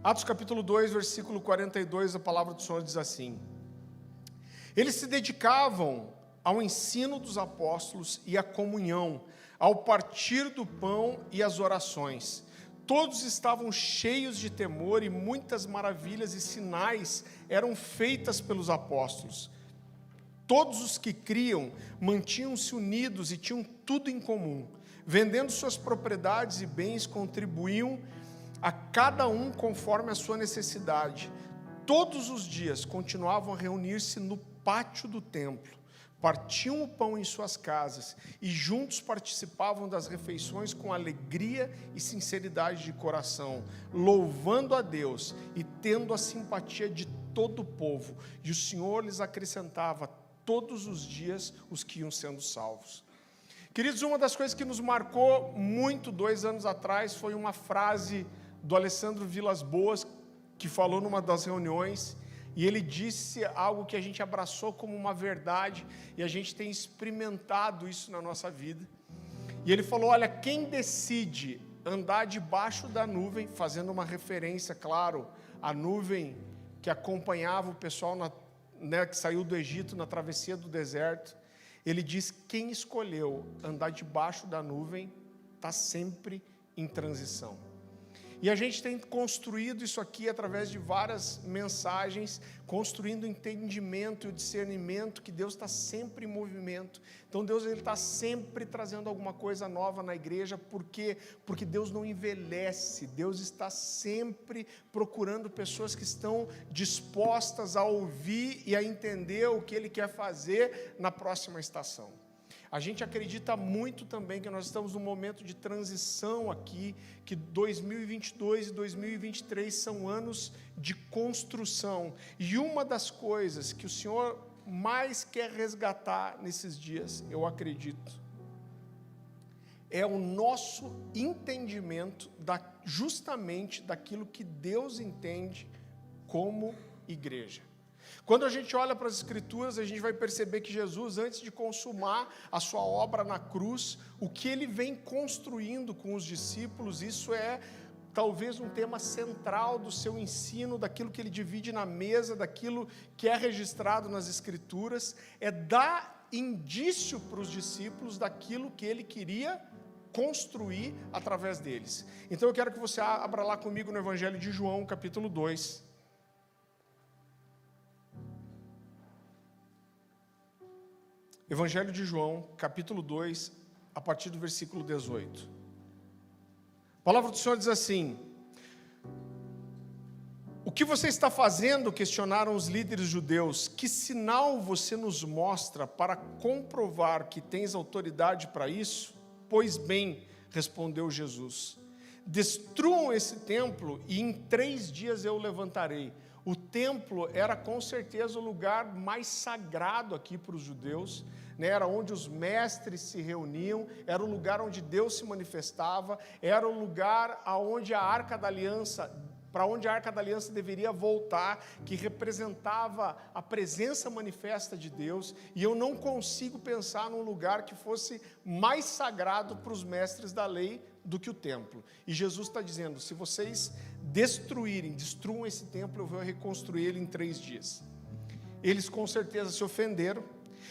Atos capítulo 2, versículo 42, a palavra do Senhor diz assim: eles se dedicavam ao ensino dos apóstolos e à comunhão, ao partir do pão e às orações. Todos estavam cheios de temor e muitas maravilhas e sinais eram feitas pelos apóstolos. Todos os que criam mantinham-se unidos e tinham tudo em comum. Vendendo suas propriedades e bens, contribuíam a cada um conforme a sua necessidade. Todos os dias continuavam a reunir-se no pátio do templo, partiam o pão em suas casas e juntos participavam das refeições com alegria e sinceridade de coração, louvando a Deus e tendo a simpatia de todo o povo. E o Senhor lhes acrescentava todos os dias os que iam sendo salvos. Queridos, uma das coisas que nos marcou muito 2 anos atrás foi uma frase do Alessandro Vilas Boas, que falou numa das reuniões, e ele disse algo que a gente abraçou como uma verdade, e a gente tem experimentado isso na nossa vida. E ele falou: olha, quem decide andar debaixo da nuvem, fazendo uma referência, claro, à nuvem que acompanhava o pessoal que saiu do Egito na travessia do deserto, ele diz: quem escolheu andar debaixo da nuvem está sempre em transição. E a gente tem construído isso aqui através de várias mensagens, construindo o entendimento e o discernimento que Deus está sempre em movimento. Então Deus está sempre trazendo alguma coisa nova na igreja, porque Deus não envelhece, Deus está sempre procurando pessoas que estão dispostas a ouvir e a entender o que Ele quer fazer na próxima estação. A gente acredita muito também que nós estamos num momento de transição aqui, que 2022 e 2023 são anos de construção. E uma das coisas que o Senhor mais quer resgatar nesses dias, eu acredito, é o nosso entendimento justamente daquilo que Deus entende como igreja. Quando a gente olha para as Escrituras, a gente vai perceber que Jesus, antes de consumar a sua obra na cruz, o que Ele vem construindo com os discípulos, isso é talvez um tema central do seu ensino, daquilo que Ele divide na mesa, daquilo que é registrado nas Escrituras, é dar indício para os discípulos daquilo que Ele queria construir através deles. Então eu quero que você abra lá comigo no Evangelho de João, capítulo 2. Evangelho de João, capítulo 2, a partir do versículo 18. A palavra do Senhor diz assim: o que você está fazendo? Questionaram os líderes judeus. Que sinal você nos mostra para comprovar que tens autoridade para isso? Pois bem, respondeu Jesus, destruam esse templo e em 3 dias eu o levantarei. O templo era com certeza o lugar mais sagrado aqui para os judeus, era onde os mestres se reuniam, era o lugar onde Deus se manifestava, era o lugar onde a Arca da Aliança, para onde a Arca da Aliança deveria voltar, que representava a presença manifesta de Deus, e eu não consigo pensar num lugar que fosse mais sagrado para os mestres da lei do que o templo. E Jesus está dizendo: se vocês destruam esse templo, eu vou reconstruir ele em 3 dias. Eles com certeza se ofenderam.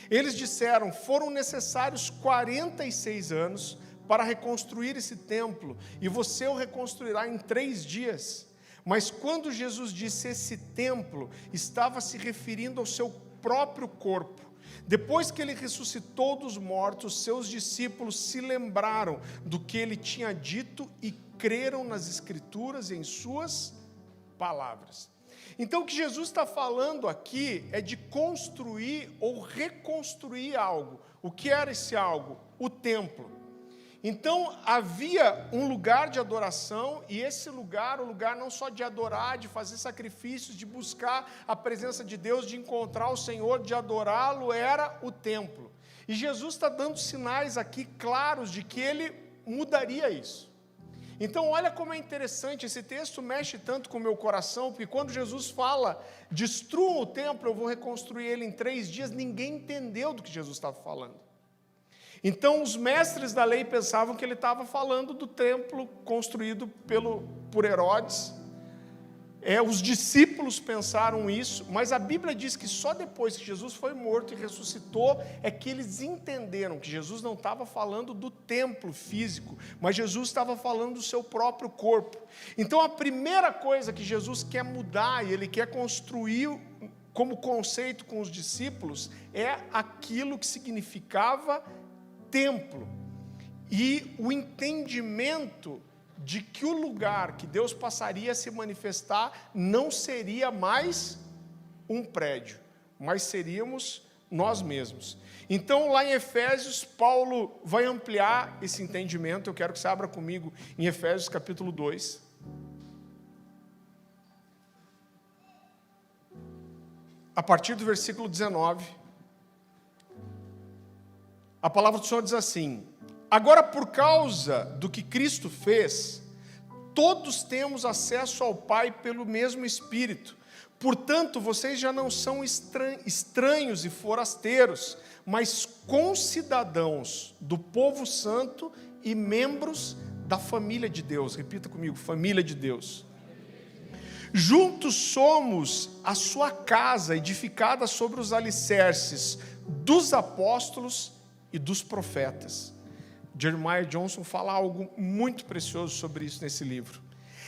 Eles disseram: foram necessários 46 anos para reconstruir esse templo, e você o reconstruirá em 3 dias. Mas quando Jesus disse esse templo, estava se referindo ao seu próprio corpo. Depois que ele ressuscitou dos mortos, seus discípulos se lembraram do que ele tinha dito e creram nas Escrituras e em suas palavras. Então o que Jesus está falando aqui é de construir ou reconstruir algo. O que era esse algo? O templo. Então havia um lugar de adoração, e esse lugar, o lugar não só de adorar, de fazer sacrifícios, de buscar a presença de Deus, de encontrar o Senhor, de adorá-lo, era o templo. E Jesus está dando sinais aqui claros de que Ele mudaria isso. Então olha como é interessante, esse texto mexe tanto com o meu coração, porque quando Jesus fala, destruam o templo, eu vou reconstruir ele em 3 dias, ninguém entendeu do que Jesus estava falando. Então os mestres da lei pensavam que ele estava falando do templo construído por Herodes, Os discípulos pensaram isso, mas a Bíblia diz que só depois que Jesus foi morto e ressuscitou, é que eles entenderam que Jesus não estava falando do templo físico, mas Jesus estava falando do seu próprio corpo. Então a primeira coisa que Jesus quer mudar, e Ele quer construir como conceito com os discípulos, é aquilo que significava templo. E o entendimento de que o lugar que Deus passaria a se manifestar não seria mais um prédio, mas seríamos nós mesmos. Então, lá em Efésios, Paulo vai ampliar esse entendimento. Eu quero que você abra comigo em Efésios capítulo 2. A partir do versículo 19, a palavra do Senhor diz assim: agora, por causa do que Cristo fez, todos temos acesso ao Pai pelo mesmo Espírito. Portanto, vocês já não são estranhos e forasteiros, mas concidadãos do povo santo e membros da família de Deus. Repita comigo: família de Deus. Juntos somos a sua casa, edificada sobre os alicerces dos apóstolos e dos profetas. Jeremiah Johnson fala algo muito precioso sobre isso nesse livro.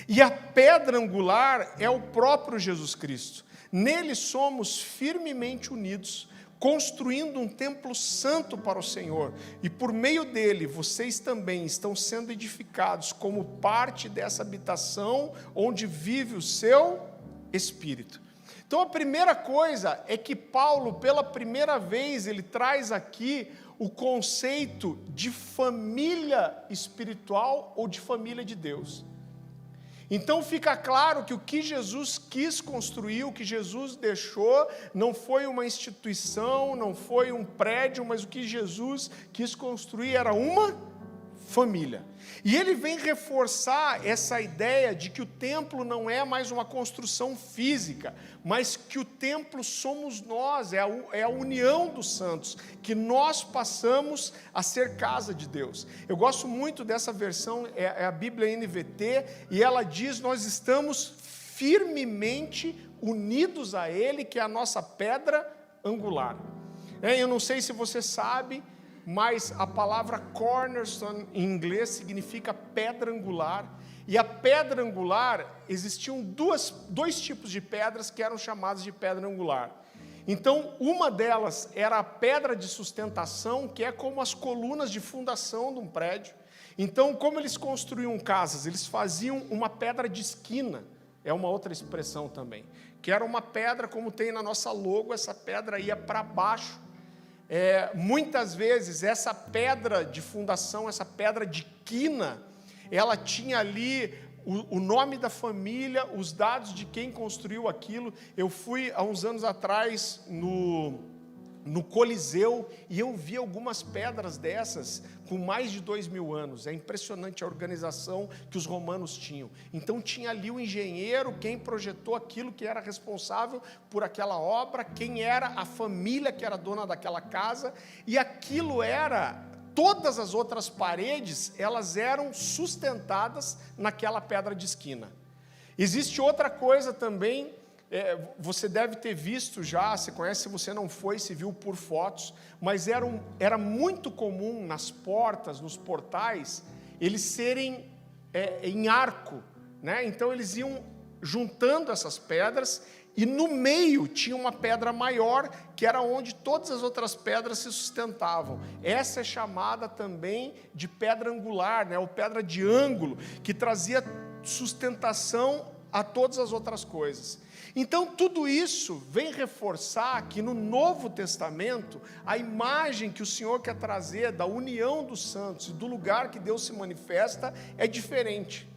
E a pedra angular é o próprio Jesus Cristo. Nele somos firmemente unidos, construindo um templo santo para o Senhor. E por meio dele, vocês também estão sendo edificados como parte dessa habitação onde vive o seu Espírito. Então a primeira coisa é que Paulo, pela primeira vez, ele traz aqui o conceito de família espiritual ou de família de Deus. Então fica claro que o que Jesus quis construir, o que Jesus deixou, não foi uma instituição, não foi um prédio, mas o que Jesus quis construir era uma família. E ele vem reforçar essa ideia de que o templo não é mais uma construção física, mas que o templo somos nós, é a união dos santos, que nós passamos a ser casa de Deus. Eu gosto muito dessa versão, é a Bíblia NVT, e ela diz: nós estamos firmemente unidos a Ele, que é a nossa pedra angular. Eu não sei se você sabe, mas a palavra cornerstone em inglês significa pedra angular. E a pedra angular, existiam dois tipos de pedras que eram chamadas de pedra angular. Então, uma delas era a pedra de sustentação, que é como as colunas de fundação de um prédio. Então, como eles construíam casas? Eles faziam uma pedra de esquina, é uma outra expressão também, que era uma pedra, como tem na nossa logo, essa pedra ia para baixo. Muitas vezes essa pedra de fundação, essa pedra de quina, ela tinha ali o nome da família, os dados de quem construiu aquilo. Eu fui há uns anos atrás no Coliseu e eu vi algumas pedras dessas com mais de 2000 anos. É impressionante a organização que os romanos tinham. Então tinha ali o engenheiro, quem projetou aquilo, que era responsável por aquela obra, quem era a família que era dona daquela casa, e aquilo era, todas as outras paredes, elas eram sustentadas naquela pedra de esquina. Existe outra coisa também, você deve ter visto já, você conhece, se você não foi, se viu por fotos, mas era muito comum nas portas, nos portais, eles serem em arco, né? Então eles iam juntando essas pedras, e no meio tinha uma pedra maior, que era onde todas as outras pedras se sustentavam. Essa é chamada também de pedra angular, né? Ou pedra de ângulo, que trazia sustentação a todas as outras coisas. Então, tudo isso vem reforçar que no Novo Testamento, a imagem que o Senhor quer trazer da união dos santos e do lugar que Deus se manifesta é diferente.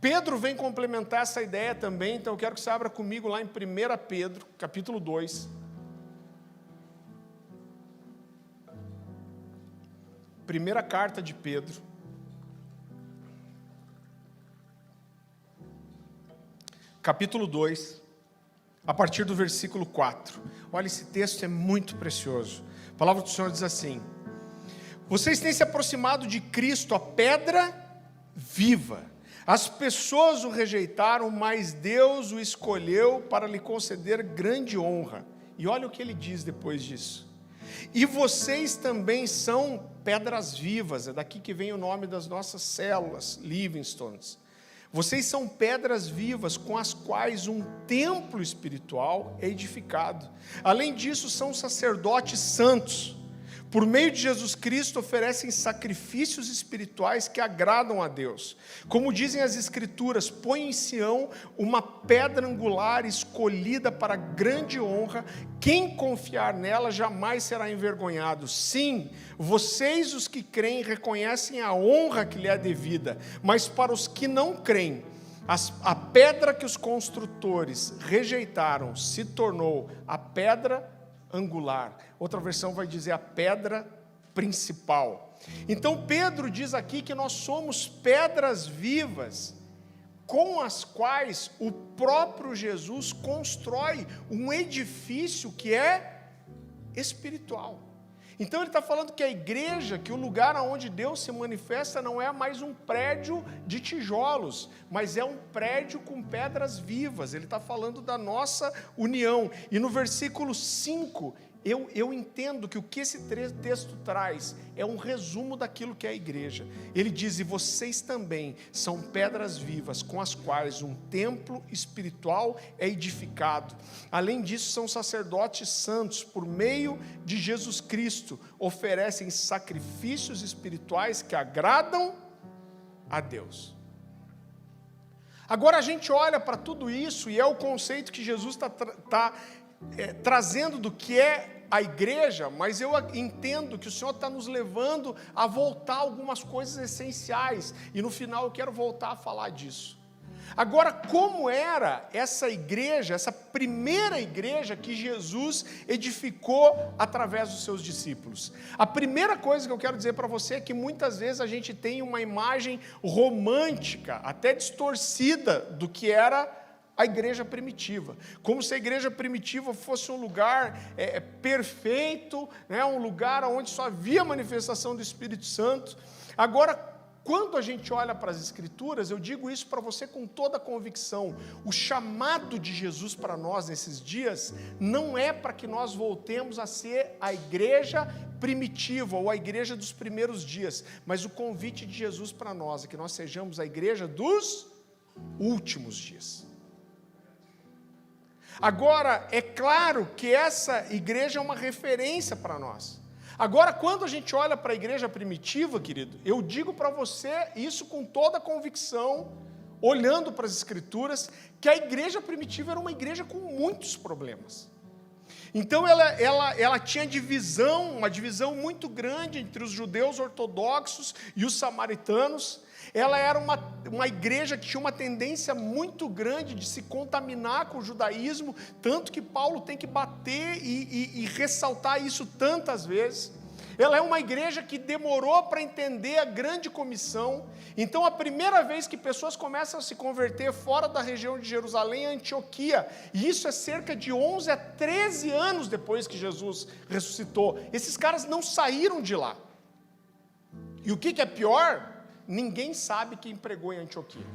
Pedro vem complementar essa ideia também, então eu quero que você abra comigo lá em 1 Pedro, capítulo 2. Primeira carta de Pedro. Capítulo 2, a partir do versículo 4. Olha, esse texto é muito precioso. A palavra do Senhor diz assim: vocês têm se aproximado de Cristo, a pedra viva, As pessoas o rejeitaram, mas Deus o escolheu para lhe conceder grande honra. E olha o que ele diz depois disso. E vocês também são pedras vivas, é daqui que vem o nome das nossas células, Livingstones. Vocês são pedras vivas com as quais um templo espiritual é edificado. Além disso, são sacerdotes santos. Por meio de Jesus Cristo, oferecem sacrifícios espirituais que agradam a Deus. Como dizem as Escrituras, põe em Sião uma pedra angular escolhida para grande honra. Quem confiar nela jamais será envergonhado. Sim, vocês, os que creem, reconhecem a honra que lhe é devida. Mas para os que não creem, a pedra que os construtores rejeitaram se tornou a pedra angular. Outra versão vai dizer a pedra principal. Então Pedro diz aqui que nós somos pedras vivas com as quais o próprio Jesus constrói um edifício que é espiritual. Então ele está falando que a igreja, que o lugar onde Deus se manifesta não é mais um prédio de tijolos, mas é um prédio com pedras vivas. Ele está falando da nossa união. E no versículo 5, eu entendo que o que esse texto traz é um resumo daquilo que é a igreja. Ele diz, e vocês também são pedras vivas com as quais um templo espiritual é edificado. Além disso, são sacerdotes santos, por meio de Jesus Cristo, oferecem sacrifícios espirituais que agradam a Deus. Agora a gente olha para tudo isso e é o conceito que Jesus está trazendo do que é a igreja, mas eu entendo que o Senhor está nos levando a voltar a algumas coisas essenciais, e no final eu quero voltar a falar disso. Agora, como era essa igreja, essa primeira igreja que Jesus edificou através dos seus discípulos? A primeira coisa que eu quero dizer para você é que muitas vezes a gente tem uma imagem romântica, até distorcida, do que era a igreja primitiva, como se a igreja primitiva fosse um lugar perfeito, né, um lugar onde só havia manifestação do Espírito Santo. Agora, quando a gente olha para as Escrituras, eu digo isso para você com toda a convicção, o chamado de Jesus para nós nesses dias, não é para que nós voltemos a ser a igreja primitiva, ou a igreja dos primeiros dias, mas o convite de Jesus para nós é que nós sejamos a igreja dos últimos dias. Agora, é claro que essa igreja é uma referência para nós. Agora, quando a gente olha para a igreja primitiva, querido, eu digo para você isso com toda a convicção, olhando para as Escrituras, que a igreja primitiva era uma igreja com muitos problemas. Então, ela tinha divisão, uma divisão muito grande entre os judeus ortodoxos e os samaritanos. Ela era uma igreja que tinha uma tendência muito grande de se contaminar com o judaísmo, tanto que Paulo tem que bater e ressaltar isso tantas vezes. Ela é uma igreja que demorou para entender a grande comissão. Então, a primeira vez que pessoas começam a se converter fora da região de Jerusalém é Antioquia, e isso é cerca de 11 a 13 anos depois que Jesus ressuscitou. Esses caras não saíram de lá. E o que é pior? Ninguém sabe quem pregou em Antioquia.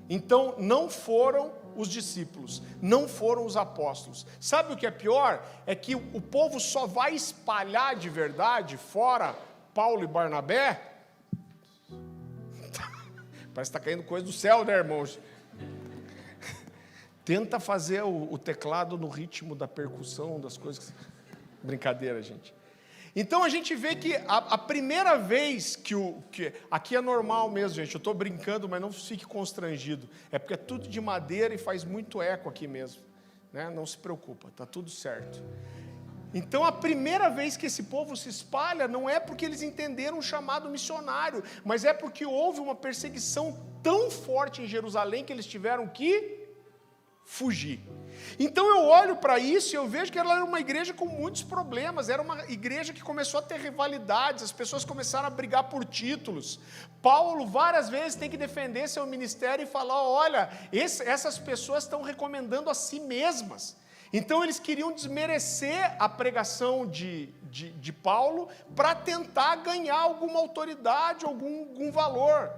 Então, não foram os discípulos, não foram os apóstolos. Sabe o que é pior? É que o povo só vai espalhar de verdade, fora Paulo e Barnabé. Parece que está caindo coisa do céu, né, irmãos? Tenta fazer o teclado no ritmo da percussão, das coisas. Brincadeira, gente. Então a gente vê que a primeira vez que aqui é normal mesmo, gente, eu estou brincando, mas não fique constrangido, é porque é tudo de madeira e faz muito eco aqui mesmo, né? Não se preocupa, está tudo certo. Então a primeira vez que esse povo se espalha não é porque eles entenderam o chamado missionário, mas é porque houve uma perseguição tão forte em Jerusalém que eles tiveram que fugir. Então eu olho para isso e eu vejo que ela era uma igreja com muitos problemas, era uma igreja que começou a ter rivalidades, as pessoas começaram a brigar por títulos. Paulo várias vezes tem que defender seu ministério e falar, olha, essas pessoas estão recomendando a si mesmas. Então eles queriam desmerecer a pregação de Paulo para tentar ganhar alguma autoridade, algum valor.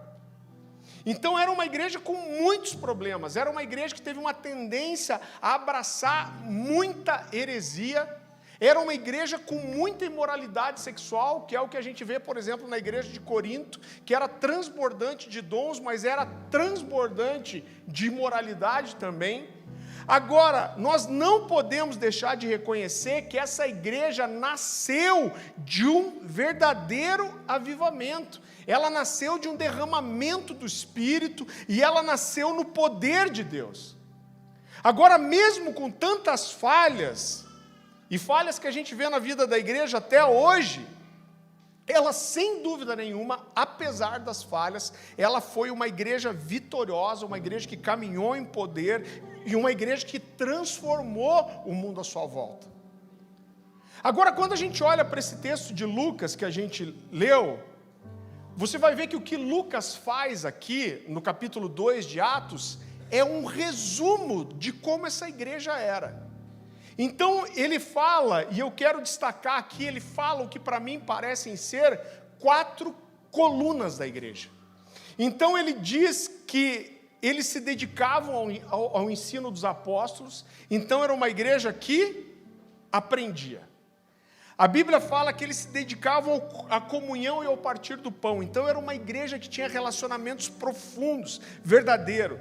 Então era uma igreja com muitos problemas, era uma igreja que teve uma tendência a abraçar muita heresia, era uma igreja com muita imoralidade sexual, que é o que a gente vê, por exemplo, na igreja de Corinto, que era transbordante de dons, mas era transbordante de imoralidade também. Agora, nós não podemos deixar de reconhecer que essa igreja nasceu de um verdadeiro avivamento. Ela nasceu de um derramamento do Espírito e ela nasceu no poder de Deus. Agora, mesmo com tantas falhas, e falhas que a gente vê na vida da igreja até hoje, ela, sem dúvida nenhuma, apesar das falhas, ela foi uma igreja vitoriosa, uma igreja que caminhou em poder e uma igreja que transformou o mundo à sua volta. Agora, quando a gente olha para esse texto de Lucas que a gente leu, você vai ver que o que Lucas faz aqui, no capítulo 2 de Atos, é um resumo de como essa igreja era. Então ele fala, e eu quero destacar aqui, ele fala o que para mim parecem ser 4 colunas da igreja. Então ele diz que eles se dedicavam ao ensino dos apóstolos, então era uma igreja que aprendia. A Bíblia fala que eles se dedicavam à comunhão e ao partir do pão, então era uma igreja que tinha relacionamentos profundos, verdadeiros.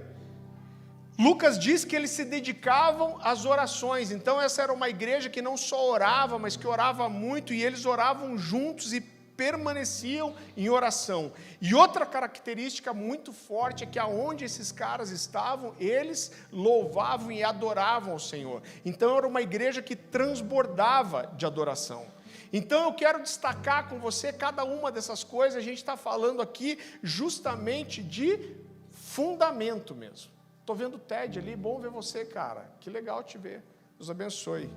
Lucas diz que eles se dedicavam às orações, então essa era uma igreja que não só orava, mas que orava muito, e eles oravam juntos e permaneciam em oração. E outra característica muito forte é que aonde esses caras estavam, eles louvavam e adoravam ao Senhor. Então era uma igreja que transbordava de adoração. Então eu quero destacar com você cada uma dessas coisas, a gente está falando aqui justamente de fundamento mesmo. Estou vendo o Ted ali, bom ver você, cara. Que legal te ver. Deus abençoe.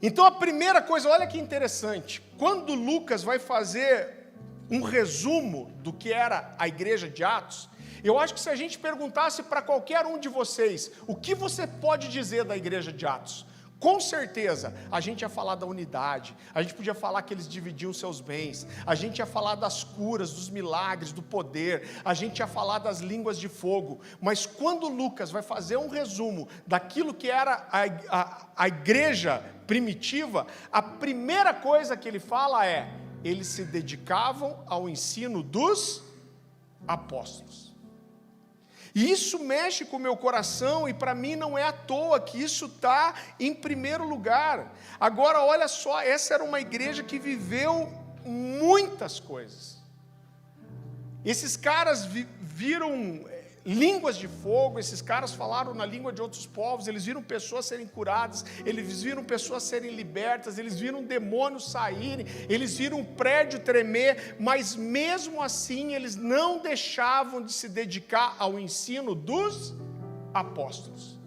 Então a primeira coisa, olha que interessante. Quando Lucas vai fazer um resumo do que era a igreja de Atos, eu acho que se a gente perguntasse para qualquer um de vocês, o que você pode dizer da igreja de Atos? Com certeza, a gente ia falar da unidade, a gente podia falar que eles dividiam seus bens, a gente ia falar das curas, dos milagres, do poder, a gente ia falar das línguas de fogo, mas quando Lucas vai fazer um resumo daquilo que era a igreja primitiva, a primeira coisa que ele fala é, eles se dedicavam ao ensino dos apóstolos. E isso mexe com o meu coração, e para mim não é à toa que isso está em primeiro lugar. Agora, olha só, essa era uma igreja que viveu muitas coisas. Esses caras viram línguas de fogo, esses caras falaram na língua de outros povos, eles viram pessoas serem curadas, eles viram pessoas serem libertas, eles viram demônios saírem, eles viram um prédio tremer, mas mesmo assim eles não deixavam de se dedicar ao ensino dos apóstolos.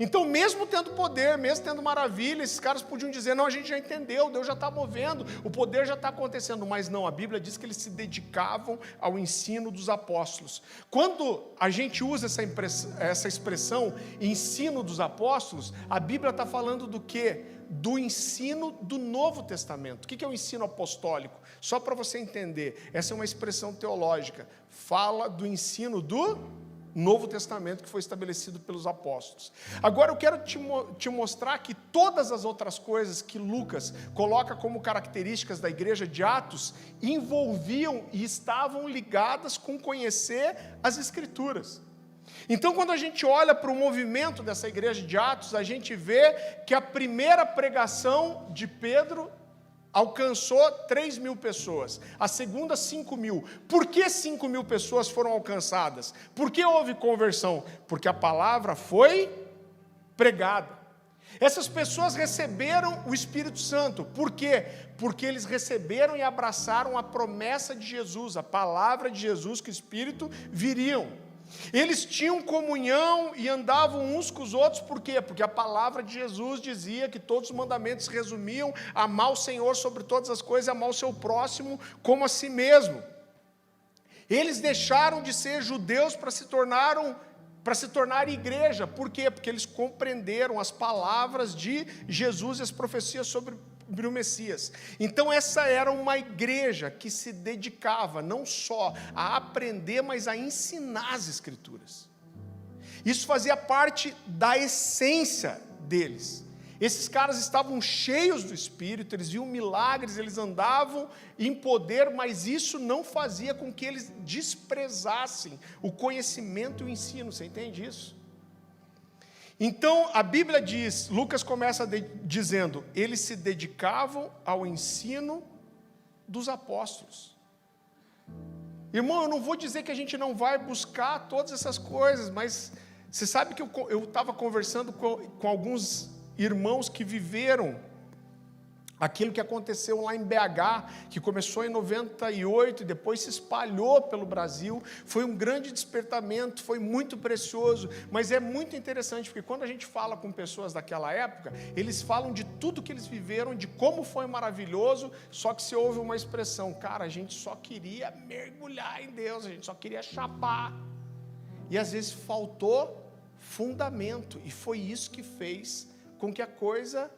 Então, mesmo tendo poder, mesmo tendo maravilha, esses caras podiam dizer, não, a gente já entendeu, Deus já está movendo, o poder já está acontecendo, mas não, a Bíblia diz que eles se dedicavam ao ensino dos apóstolos. Quando a gente usa essa expressão, ensino dos apóstolos, a Bíblia está falando do quê? Do ensino do Novo Testamento. O que é o ensino apostólico? Só para você entender, essa é uma expressão teológica, fala do ensino do Novo Testamento que foi estabelecido pelos apóstolos. Agora eu quero te mostrar que todas as outras coisas que Lucas coloca como características da igreja de Atos envolviam e estavam ligadas com conhecer as Escrituras. Então, quando a gente olha para o movimento dessa igreja de Atos, a gente vê que a primeira pregação de Pedro alcançou 3.000 pessoas, a segunda 5.000. Por que 5.000 pessoas foram alcançadas? Por que houve conversão? Porque a palavra foi pregada. Essas pessoas receberam o Espírito Santo. Por quê? Porque eles receberam e abraçaram a promessa de Jesus, a palavra de Jesus, que o Espírito viriam. Eles tinham comunhão e andavam uns com os outros, por quê? Porque a palavra de Jesus dizia que todos os mandamentos se resumiam a amar o Senhor sobre todas as coisas e amar o seu próximo como a si mesmo. Eles deixaram de ser judeus para se tornar igreja, por quê? Porque eles compreenderam as palavras de Jesus e as profecias sobre o Messias. Então essa era uma igreja que se dedicava não só a aprender, mas a ensinar as Escrituras. Isso fazia parte da essência deles. Esses caras estavam cheios do Espírito, eles viam milagres, eles andavam em poder, mas isso não fazia com que eles desprezassem o conhecimento e o ensino. Você entende isso? Então, a Bíblia diz, Lucas começa dizendo, eles se dedicavam ao ensino dos apóstolos. Irmão, eu não vou dizer que a gente não vai buscar todas essas coisas, mas você sabe que eu estava conversando com alguns irmãos que viveram aquilo que aconteceu lá em BH, que começou em 98 e depois se espalhou pelo Brasil. Foi um grande despertamento, foi muito precioso, mas é muito interessante, porque quando a gente fala com pessoas daquela época, eles falam de tudo que eles viveram, de como foi maravilhoso, só que se ouve uma expressão, cara, a gente só queria mergulhar em Deus, a gente só queria chapar, e às vezes faltou fundamento, e foi isso que fez com que a coisa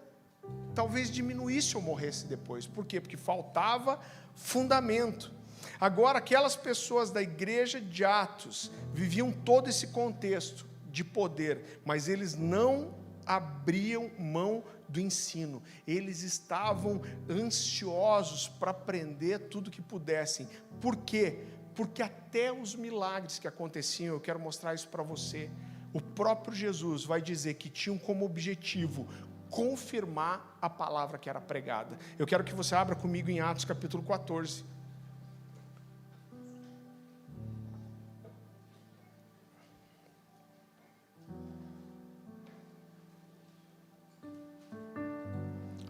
talvez diminuísse ou morresse depois. Por quê? Porque faltava fundamento. Agora, aquelas pessoas da igreja de Atos viviam todo esse contexto de poder, mas eles não abriam mão do ensino. Eles estavam ansiosos para aprender tudo que pudessem. Por quê? Porque até os milagres que aconteciam, eu quero mostrar isso para você, o próprio Jesus vai dizer que tinham como objetivo confirmar a palavra que era pregada. Eu quero que você abra comigo em Atos capítulo 14.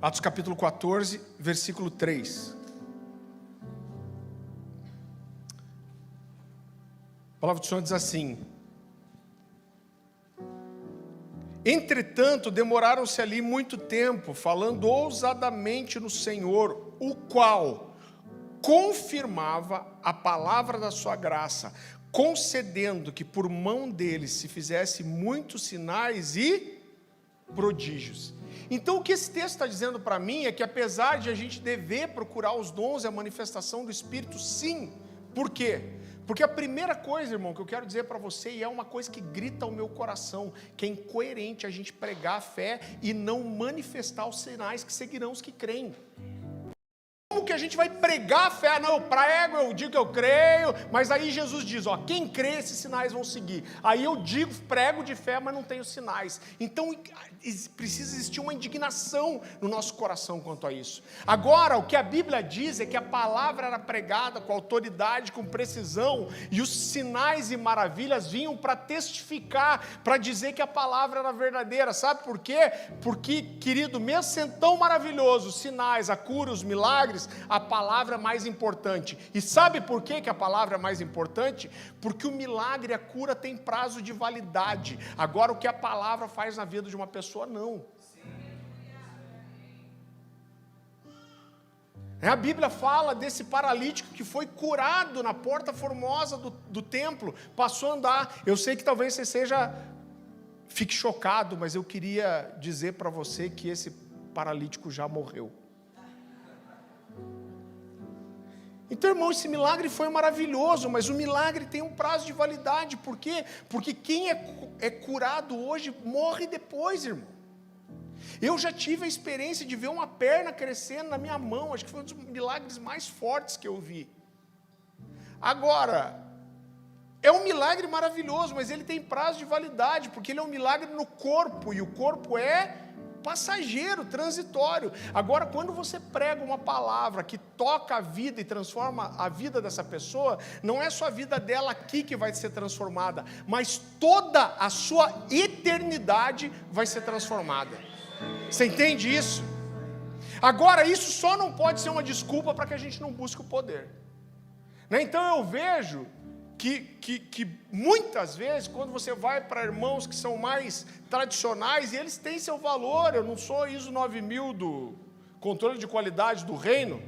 Atos capítulo 14, versículo 3. A palavra do Senhor diz assim: entretanto, demoraram-se ali muito tempo, falando ousadamente no Senhor, o qual confirmava a palavra da sua graça, concedendo que por mão deles se fizesse muitos sinais e prodígios. Então o que esse texto está dizendo para mim é que apesar de a gente dever procurar os dons e a manifestação do Espírito, sim. Por quê? Porque a primeira coisa, irmão, que eu quero dizer para você, e é uma coisa que grita ao meu coração, que é incoerente a gente pregar a fé e não manifestar os sinais que seguirão os que creem. Como que a gente vai pregar a fé? Não, eu prego, eu digo que eu creio, mas aí Jesus diz, ó, quem crê, esses sinais vão seguir. Aí eu digo, prego de fé, mas não tenho sinais. Então precisa existir uma indignação no nosso coração quanto a isso. Agora, o que a Bíblia diz é que a palavra era pregada com autoridade, com precisão, e os sinais e maravilhas vinham para testificar, para dizer que a palavra era verdadeira. Sabe por quê? Porque, querido, mesmo sendo tão maravilhoso, os sinais, a cura, os milagres, a palavra é mais importante. E sabe por que a palavra é mais importante? Porque o milagre, a cura tem prazo de validade. Agora, o que a palavra faz na vida de uma pessoa, não. A Bíblia fala desse paralítico que foi curado na porta formosa do templo, passou a andar. Eu sei que talvez você fique chocado, mas eu queria dizer para você que esse paralítico já morreu. Então, irmão, esse milagre foi maravilhoso, mas o milagre tem um prazo de validade. Por quê? Porque quem é curado hoje morre depois, irmão. Eu já tive a experiência de ver uma perna crescendo na minha mão, acho que foi um dos milagres mais fortes que eu vi. Agora, é um milagre maravilhoso, mas ele tem prazo de validade, porque ele é um milagre no corpo, e o corpo é passageiro, transitório. Agora, quando você prega uma palavra que toca a vida e transforma a vida dessa pessoa, não é só a vida dela aqui que vai ser transformada, mas toda a sua eternidade vai ser transformada. Você entende isso? Agora, isso só não pode ser uma desculpa para que a gente não busque o poder. Então eu vejo que muitas vezes, quando você vai para irmãos que são mais tradicionais, e eles têm seu valor, eu não sou ISO 9000 do controle de qualidade do reino,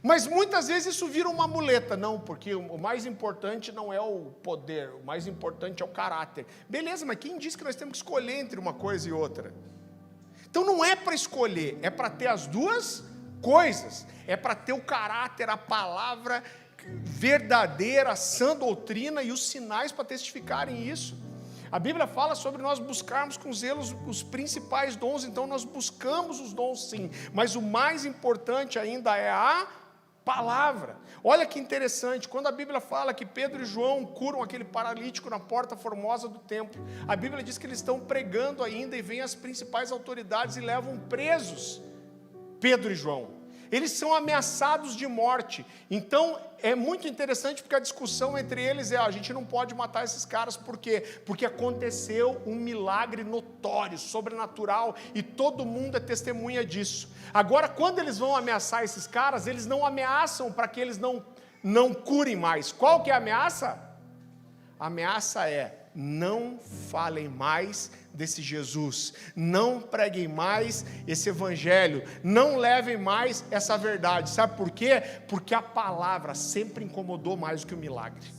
mas muitas vezes isso vira uma muleta. Não, porque o mais importante não é o poder, o mais importante é o caráter. Beleza, mas quem disse que nós temos que escolher entre uma coisa e outra? Então não é para escolher, é para ter as duas coisas. É para ter o caráter, a palavra verdadeira, a sã doutrina e os sinais para testificarem isso. A Bíblia fala sobre nós buscarmos com zelo os principais dons, então nós buscamos os dons sim, mas o mais importante ainda é a palavra. Olha que interessante, quando a Bíblia fala que Pedro e João curam aquele paralítico na porta formosa do templo, a Bíblia diz que eles estão pregando ainda e vêm as principais autoridades e levam presos Pedro e João. Eles são ameaçados de morte. Então é muito interessante porque a discussão entre eles é: a gente não pode matar esses caras, por quê? Porque aconteceu um milagre notório, sobrenatural, e todo mundo é testemunha disso. Agora, quando eles vão ameaçar esses caras, eles não ameaçam para que eles não curem mais. Qual que é a ameaça? A ameaça é: não falem mais desse Jesus, não preguem mais esse evangelho, não levem mais essa verdade. Sabe por quê? Porque a palavra sempre incomodou mais do que o milagre.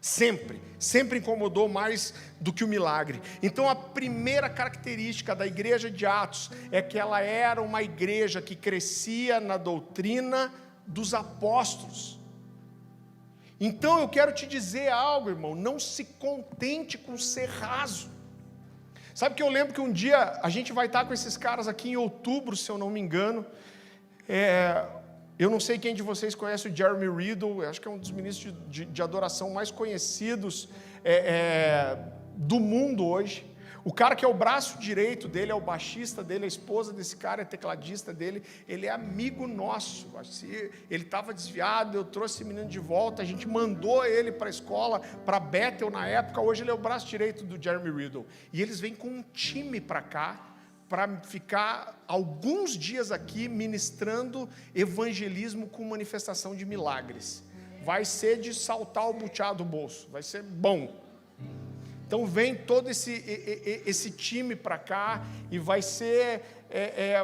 Sempre incomodou mais do que o milagre. Então a primeira característica da igreja de Atos é que ela era uma igreja que crescia na doutrina dos apóstolos. Então eu quero te dizer algo, irmão, não se contente com ser raso. Sabe que eu lembro que um dia a gente vai estar com esses caras aqui em outubro, se eu não me engano. Eu não sei quem de vocês conhece o Jeremy Riddle, acho que é um dos ministros de adoração mais conhecidos do mundo hoje. O cara que é o braço direito dele, é o baixista dele, a esposa desse cara é tecladista dele, ele é amigo nosso. Ele estava desviado, eu trouxe esse menino de volta, a gente mandou ele para a escola, para Bethel na época, hoje ele é o braço direito do Jeremy Riddle. E eles vêm com um time para cá, para ficar alguns dias aqui ministrando evangelismo com manifestação de milagres. Vai ser de saltar o butiá do bolso, vai ser bom. Então vem todo esse time para cá e vai ser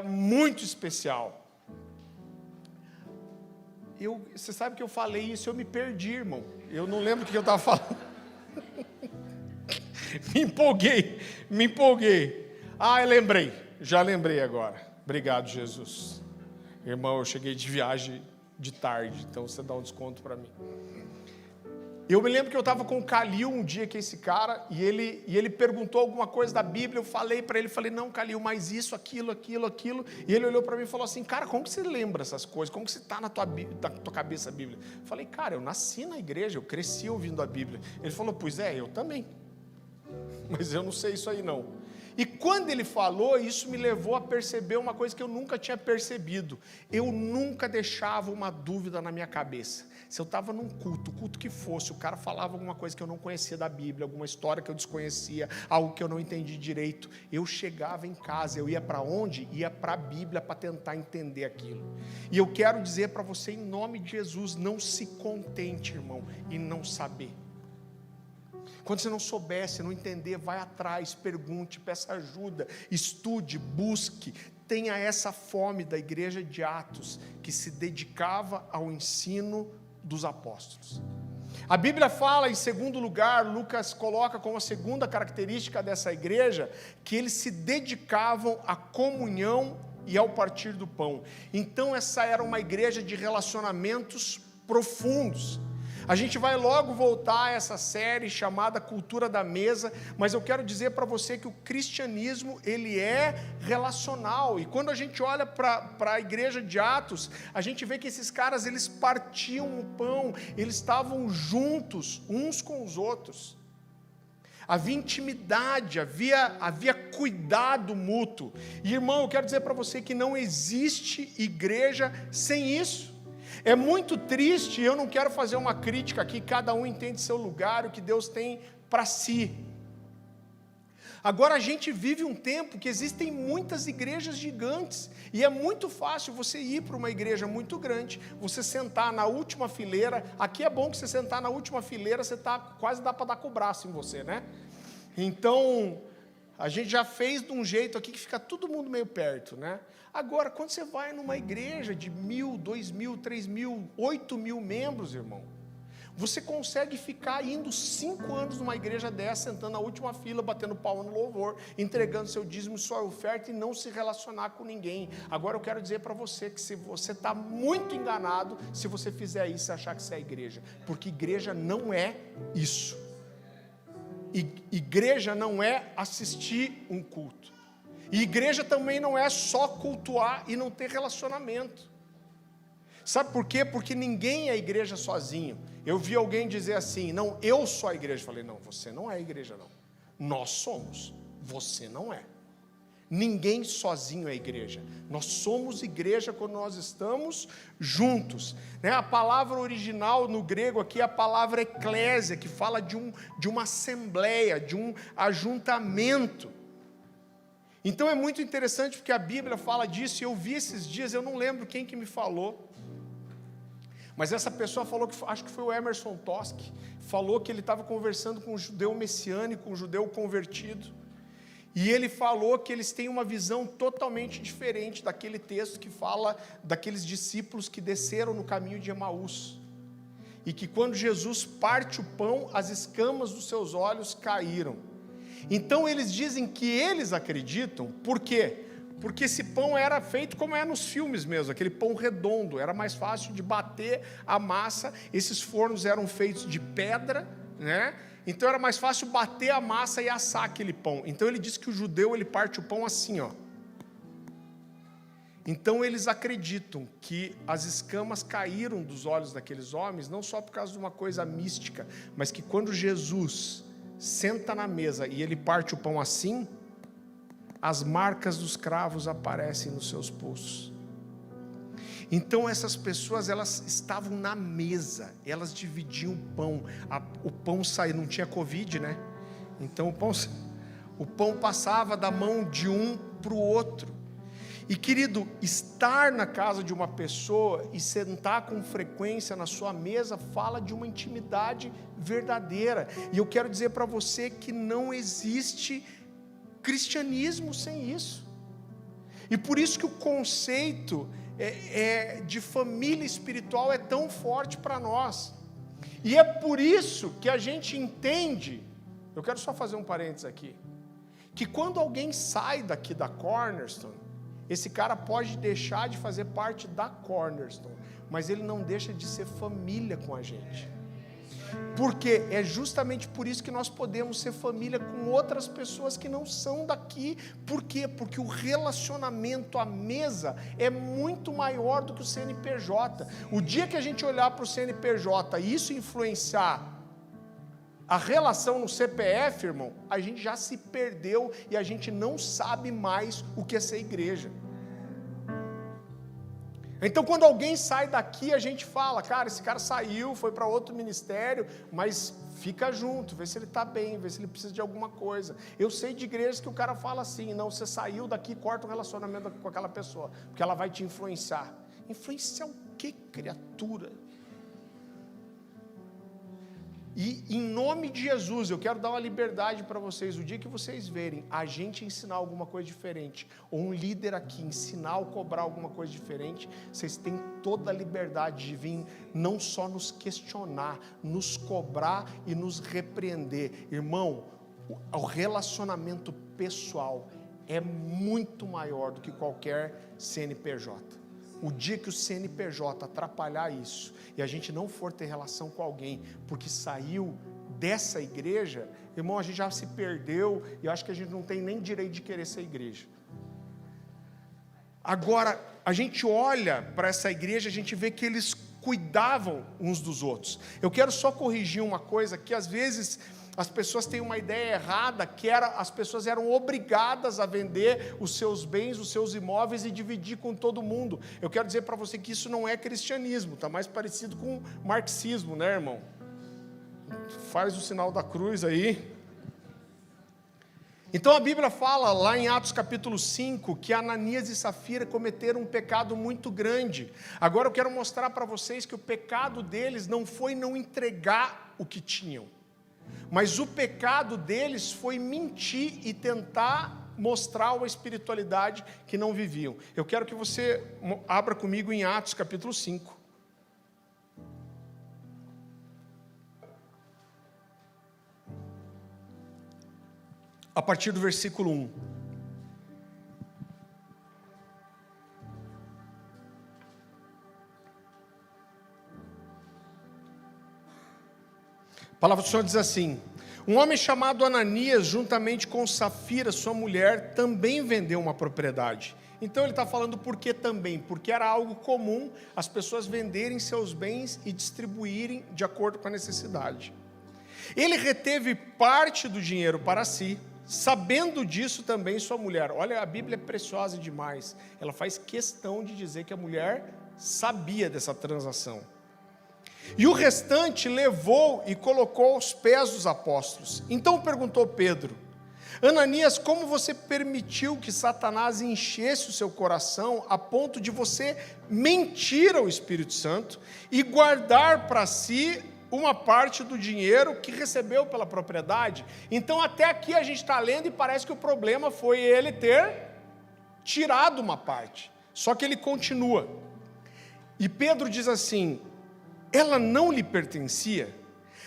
muito especial. Você sabe que eu falei isso, eu me perdi, irmão. Eu não lembro o que eu estava falando. Me empolguei. Eu já lembrei agora. Obrigado, Jesus. Irmão, eu cheguei de viagem de tarde, então você dá um desconto para mim. Eu me lembro que eu estava com o Calil um dia, que é esse cara, e ele perguntou alguma coisa da Bíblia, eu falei para ele, não, Calil, mas isso, aquilo, e ele olhou para mim e falou assim: cara, como que você lembra essas coisas, como que você está na tua cabeça a Bíblia? Eu falei: cara, eu nasci na igreja, eu cresci ouvindo a Bíblia. Ele falou: pois é, eu também, mas eu não sei isso aí não. E quando ele falou, isso me levou a perceber uma coisa que eu nunca tinha percebido. Eu nunca deixava uma dúvida na minha cabeça. Se eu estava num culto que fosse, o cara falava alguma coisa que eu não conhecia da Bíblia, alguma história que eu desconhecia, algo que eu não entendi direito, eu chegava em casa, eu ia para onde? Ia para a Bíblia para tentar entender aquilo. E eu quero dizer para você, em nome de Jesus, não se contente, irmão, em não saber. Quando você não souber, se não entender, vai atrás, pergunte, peça ajuda, estude, busque. Tenha essa fome da igreja de Atos, que se dedicava ao ensino dos apóstolos. A Bíblia fala, em segundo lugar, Lucas coloca como a segunda característica dessa igreja, que eles se dedicavam à comunhão e ao partir do pão. Então essa era uma igreja de relacionamentos profundos. A gente vai logo voltar a essa série chamada Cultura da Mesa, mas eu quero dizer para você que o cristianismo, ele é relacional, e quando a gente olha para a igreja de Atos, a gente vê que esses caras, eles partiam o pão, eles estavam juntos uns com os outros. Havia intimidade, havia cuidado mútuo. E irmão, eu quero dizer para você que não existe igreja sem isso. É muito triste, eu não quero fazer uma crítica aqui, cada um entende seu lugar, o que Deus tem para si. Agora a gente vive um tempo que existem muitas igrejas gigantes, e é muito fácil você ir para uma igreja muito grande, você sentar na última fileira. Aqui é bom que você sentar na última fileira, você quase dá para dar com o braço em você, né? Então, a gente já fez de um jeito aqui que fica todo mundo meio perto, né? Agora, quando você vai numa igreja de 1.000, 2.000, 3.000, 8.000 membros, irmão, Você consegue ficar indo 5 anos numa igreja dessa, sentando na última fila, batendo palma no louvor, entregando seu dízimo e sua oferta e não se relacionar com ninguém. Agora eu quero dizer para você que se você está muito enganado, se você fizer isso e achar que isso é igreja. Porque igreja não é isso. Igreja não é assistir um culto. E igreja também não é só cultuar e não ter relacionamento. Sabe por quê? Porque ninguém é igreja sozinho. Eu vi alguém dizer assim, não, eu sou a igreja. Eu falei, não, você não é a igreja não. Nós somos, você não é. Ninguém sozinho é igreja. Nós somos igreja quando nós estamos juntos. A palavra original no grego aqui é a palavra eclésia, que fala de uma assembleia, de um ajuntamento. Então é muito interessante porque a Bíblia fala disso, e eu vi esses dias, eu não lembro quem que me falou, mas essa pessoa falou, acho que foi o Emerson Toschi, falou que ele estava conversando com um judeu messiânico, um judeu convertido, e ele falou que eles têm uma visão totalmente diferente daquele texto que fala daqueles discípulos que desceram no caminho de Emaús, e que quando Jesus parte o pão, as escamas dos seus olhos caíram. Então eles dizem que eles acreditam, por quê? Porque esse pão era feito como é nos filmes mesmo, aquele pão redondo, era mais fácil de bater a massa, esses fornos eram feitos de pedra, então era mais fácil bater a massa e assar aquele pão. Então ele diz que o judeu ele parte o pão assim, ó. Então eles acreditam que as escamas caíram dos olhos daqueles homens, não só por causa de uma coisa mística, mas que quando Jesus senta na mesa e ele parte o pão assim, as marcas dos cravos aparecem nos seus pulsos. Então essas pessoas, elas estavam na mesa, elas dividiam o pão, o pão saía, não tinha Covid, então o pão passava da mão de um para o outro. E querido, estar na casa de uma pessoa e sentar com frequência na sua mesa fala de uma intimidade verdadeira. E eu quero dizer para você que não existe cristianismo sem isso. E por isso que o conceito de família espiritual é tão forte para nós. E é por isso que a gente entende, eu quero só fazer um parênteses aqui, que quando alguém sai daqui da Cornerstone, esse cara pode deixar de fazer parte da Cornerstone, mas ele não deixa de ser família com a gente. Porque é justamente por isso que nós podemos ser família com outras pessoas que não são daqui. Por quê? Porque o relacionamento à mesa é muito maior do que o CNPJ. O dia que a gente olhar para o CNPJ e isso influenciar a relação no CPF, irmão, a gente já se perdeu e a gente não sabe mais o que é ser igreja. Então quando alguém sai daqui, a gente fala, cara, esse cara saiu, foi para outro ministério, mas fica junto, vê se ele está bem, vê se ele precisa de alguma coisa. Eu sei de igrejas que o cara fala assim, não, você saiu daqui, corta o relacionamento com aquela pessoa, porque ela vai te influenciar. Influenciar o que, criatura? E em nome de Jesus, eu quero dar uma liberdade para vocês, o dia que vocês verem a gente ensinar alguma coisa diferente, ou um líder aqui ensinar ou cobrar alguma coisa diferente, vocês têm toda a liberdade de vir, não só nos questionar, nos cobrar e nos repreender. Irmão, o relacionamento pessoal é muito maior do que qualquer CNPJ. O dia que o CNPJ atrapalhar isso, e a gente não for ter relação com alguém, porque saiu dessa igreja, irmão, a gente já se perdeu, e eu acho que a gente não tem nem direito de querer ser igreja. Agora, a gente olha para essa igreja, a gente vê que eles cuidavam uns dos outros. Eu quero só corrigir uma coisa, que às vezes as pessoas têm uma ideia errada, que as pessoas eram obrigadas a vender os seus bens, os seus imóveis e dividir com todo mundo. Eu quero dizer para você que isso não é cristianismo, está mais parecido com marxismo, né, irmão? Faz o sinal da cruz aí. Então a Bíblia fala lá em Atos capítulo 5, que Ananias e Safira cometeram um pecado muito grande. Agora eu quero mostrar para vocês que o pecado deles não foi não entregar o que tinham, mas o pecado deles foi mentir e tentar mostrar uma espiritualidade que não viviam. Eu quero que você abra comigo em Atos capítulo 5. a partir do versículo 1. A palavra do Senhor diz assim: um homem chamado Ananias, juntamente com Safira, sua mulher, também vendeu uma propriedade. Então ele está falando por que também? Porque era algo comum as pessoas venderem seus bens e distribuírem de acordo com a necessidade. Ele reteve parte do dinheiro para si, sabendo disso também sua mulher. Olha, a Bíblia é preciosa demais. Ela faz questão de dizer que a mulher sabia dessa transação. E o restante levou e colocou aos pés dos apóstolos. Então perguntou Pedro: Ananias, como você permitiu que Satanás enchesse o seu coração a ponto de você mentir ao Espírito Santo e guardar para si uma parte do dinheiro que recebeu pela propriedade? Então até aqui a gente está lendo e parece que o problema foi ele ter tirado uma parte. Só que ele continua. E Pedro diz assim: ela não lhe pertencia?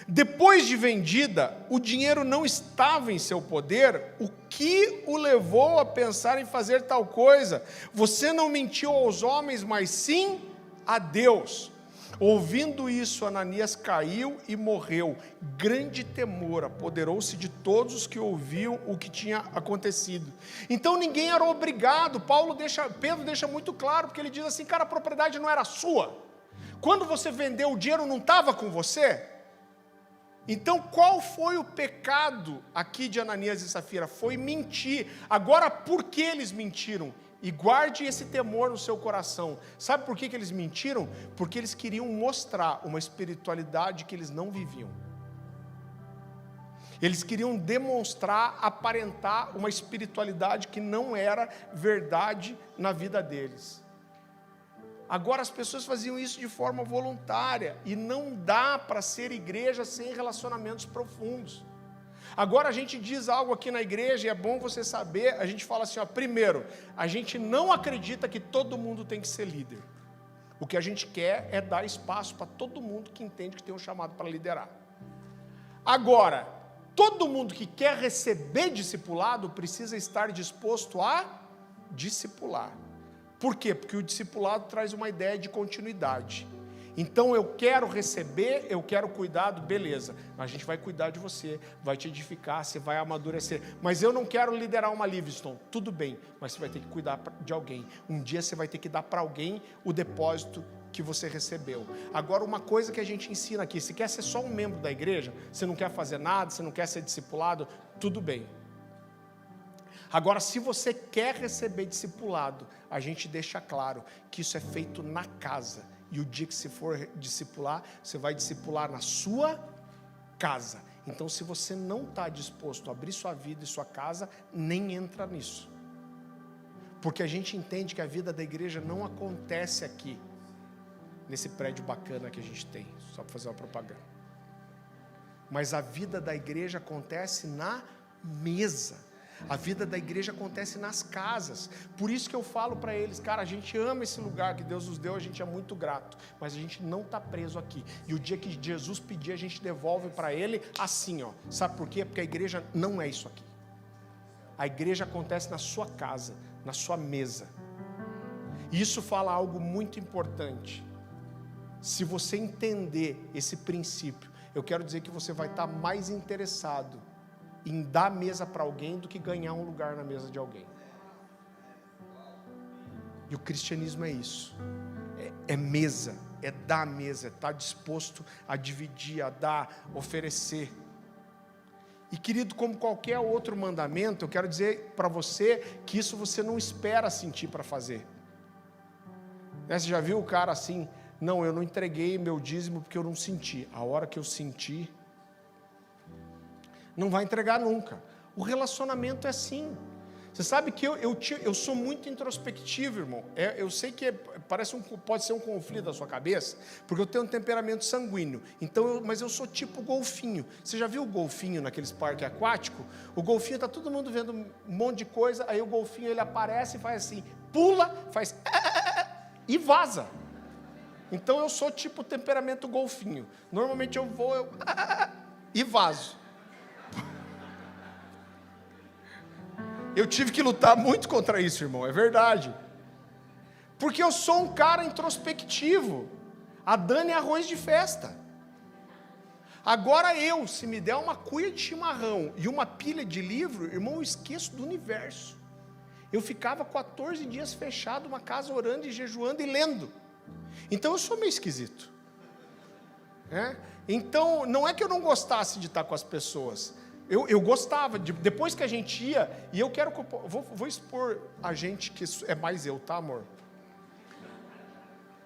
Depois de vendida, o dinheiro não estava em seu poder? O que o levou a pensar em fazer tal coisa? Você não mentiu aos homens, mas sim a Deus. Ouvindo isso, Ananias caiu e morreu. Grande temor apoderou-se de todos os que ouviam o que tinha acontecido. Então ninguém era obrigado. Pedro deixa muito claro, porque ele diz assim: cara, a propriedade não era sua. Quando você vendeu, o dinheiro não estava com você? Então, qual foi o pecado aqui de Ananias e Safira? Foi mentir. Agora, por que eles mentiram? E guarde esse temor no seu coração. Sabe por que eles mentiram? Porque eles queriam mostrar uma espiritualidade que eles não viviam. Eles queriam demonstrar, aparentar uma espiritualidade que não era verdade na vida deles. Agora as pessoas faziam isso de forma voluntária, e não dá para ser igreja sem relacionamentos profundos. Agora a gente diz algo aqui na igreja, e é bom você saber, a gente fala assim, primeiro, a gente não acredita que todo mundo tem que ser líder. O que a gente quer é dar espaço para todo mundo que entende que tem um chamado para liderar. Agora, todo mundo que quer receber discipulado precisa estar disposto a discipular. Por quê? Porque o discipulado traz uma ideia de continuidade. Então eu quero receber, eu quero cuidado, beleza. A gente vai cuidar de você, vai te edificar, você vai amadurecer. Mas eu não quero liderar uma Livingstone. Tudo bem, mas você vai ter que cuidar de alguém. Um dia você vai ter que dar para alguém o depósito que você recebeu. Agora, uma coisa que a gente ensina aqui: se quer ser só um membro da igreja, você não quer fazer nada, você não quer ser discipulado, tudo bem. Agora, se você quer receber discipulado, a gente deixa claro que isso é feito na casa. E o dia que você for discipular, você vai discipular na sua casa. Então, se você não está disposto a abrir sua vida e sua casa, nem entra nisso. Porque a gente entende que a vida da igreja não acontece aqui, nesse prédio bacana que a gente tem, só para fazer uma propaganda. Mas a vida da igreja acontece na mesa. A vida da igreja acontece nas casas. Por isso que eu falo para eles: cara, a gente ama esse lugar que Deus nos deu, a gente é muito grato, mas a gente não está preso aqui. E o dia que Jesus pedir, a gente devolve para Ele assim, Sabe por quê? Porque a igreja não é isso aqui. A igreja acontece na sua casa, na sua mesa. E isso fala algo muito importante. Se você entender esse princípio, eu quero dizer que você vai estar mais interessado em dar mesa para alguém do que ganhar um lugar na mesa de alguém. E o cristianismo é isso. É mesa, é dar mesa, é estar disposto a dividir, a dar, oferecer. E querido, como qualquer outro mandamento, eu quero dizer para você que isso você não espera sentir para fazer. Você já viu o cara assim: não, eu não entreguei meu dízimo porque eu não senti. A hora que eu senti, não vai entregar nunca. O relacionamento é assim. Você sabe que eu sou muito introspectivo, irmão. Eu sei que pode ser um conflito da sua cabeça, porque eu tenho um temperamento sanguíneo. Então, mas eu sou tipo golfinho. Você já viu o golfinho naqueles parques aquáticos? O golfinho está todo mundo vendo um monte de coisa, aí o golfinho ele aparece e faz assim, pula, faz e vaza. Então eu sou tipo temperamento golfinho. Normalmente eu vou e vazo. Eu tive que lutar muito contra isso, irmão, é verdade. Porque eu sou um cara introspectivo. A Dani é arroz de festa. Agora se me der uma cuia de chimarrão e uma pilha de livro, irmão, eu esqueço do universo. Eu ficava 14 dias fechado numa casa orando e jejuando e lendo. Então eu sou meio esquisito. Então, não é que eu não gostasse de estar com as pessoas. Eu gostava, depois que a gente ia, e eu quero... Vou expor a gente que é mais eu, tá, amor?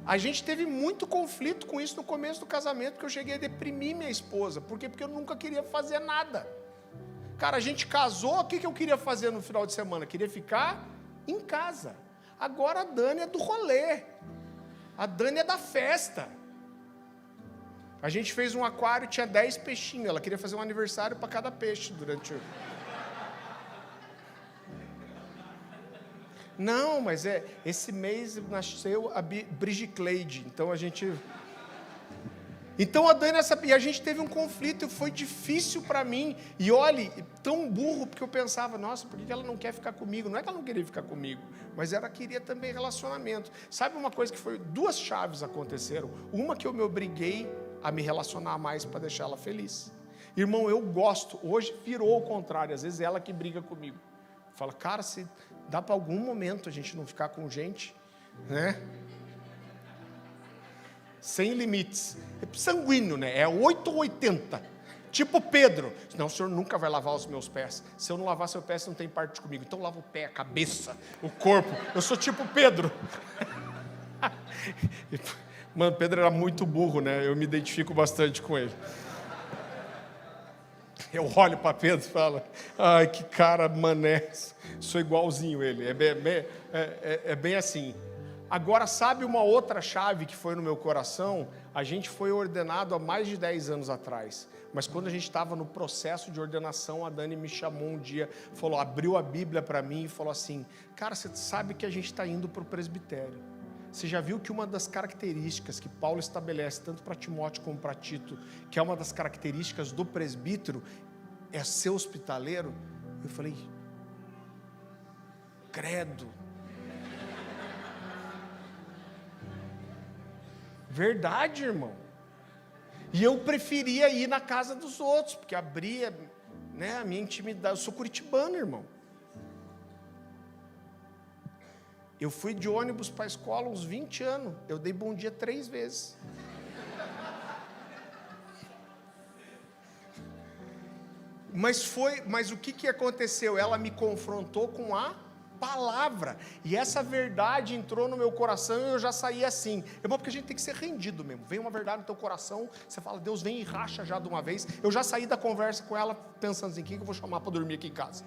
A gente teve muito conflito com isso no começo do casamento, porque eu cheguei a deprimir minha esposa. Por quê? Porque eu nunca queria fazer nada. Cara, a gente casou, o que eu queria fazer no final de semana? Queria ficar em casa. Agora a Dani é do rolê. A Dani é da festa. A gente fez um aquário, tinha 10 peixinhos. Ela queria fazer um aniversário para cada peixe durante o... Não, mas esse mês nasceu a Brigicleide, então a gente... Então a Dani, e a gente teve um conflito, foi difícil para mim, e olhe, tão burro, porque eu pensava, nossa, por que ela não quer ficar comigo? Não é que ela não queria ficar comigo, mas ela queria também relacionamento. Sabe uma coisa que foi, 2 chaves aconteceram, uma que eu me obriguei a me relacionar mais para deixar ela feliz. Irmão, eu gosto, hoje virou ao contrário, às vezes é ela que briga comigo. Fala, cara, se dá para algum momento a gente não ficar com gente, né? Sem limites. É sanguíneo, né? É 8 ou 80. Tipo Pedro. Não, o senhor nunca vai lavar os meus pés. Se eu não lavar seu pé, você não tem parte comigo. Então lava o pé, a cabeça, o corpo. Eu sou tipo Pedro. Mano, Pedro era muito burro, né? Eu me identifico bastante com ele. Eu olho para Pedro e falo, ai, que cara mané, sou igualzinho ele, é bem assim. Agora, sabe uma outra chave que foi no meu coração? A gente foi ordenado há mais de 10 anos atrás, mas quando a gente estava no processo de ordenação, a Dani me chamou um dia, falou, abriu a Bíblia para mim e falou assim, cara, você sabe que a gente está indo para o presbitério. Você já viu que uma das características que Paulo estabelece, tanto para Timóteo como para Tito, que é uma das características do presbítero, é ser hospitaleiro? Eu falei, credo. Verdade, irmão. E eu preferia ir na casa dos outros, porque abria, né, a minha intimidade. Eu sou curitibano, irmão. Eu fui de ônibus para a escola uns 20 anos. Eu dei bom dia 3 vezes. Mas o que aconteceu? Ela me confrontou com a palavra. E essa verdade entrou no meu coração e eu já saí assim. É bom porque a gente tem que ser rendido mesmo. Vem uma verdade no teu coração, você fala, Deus, vem e racha já de uma vez. Eu já saí da conversa com ela pensando assim, quem que eu vou chamar para dormir aqui em casa?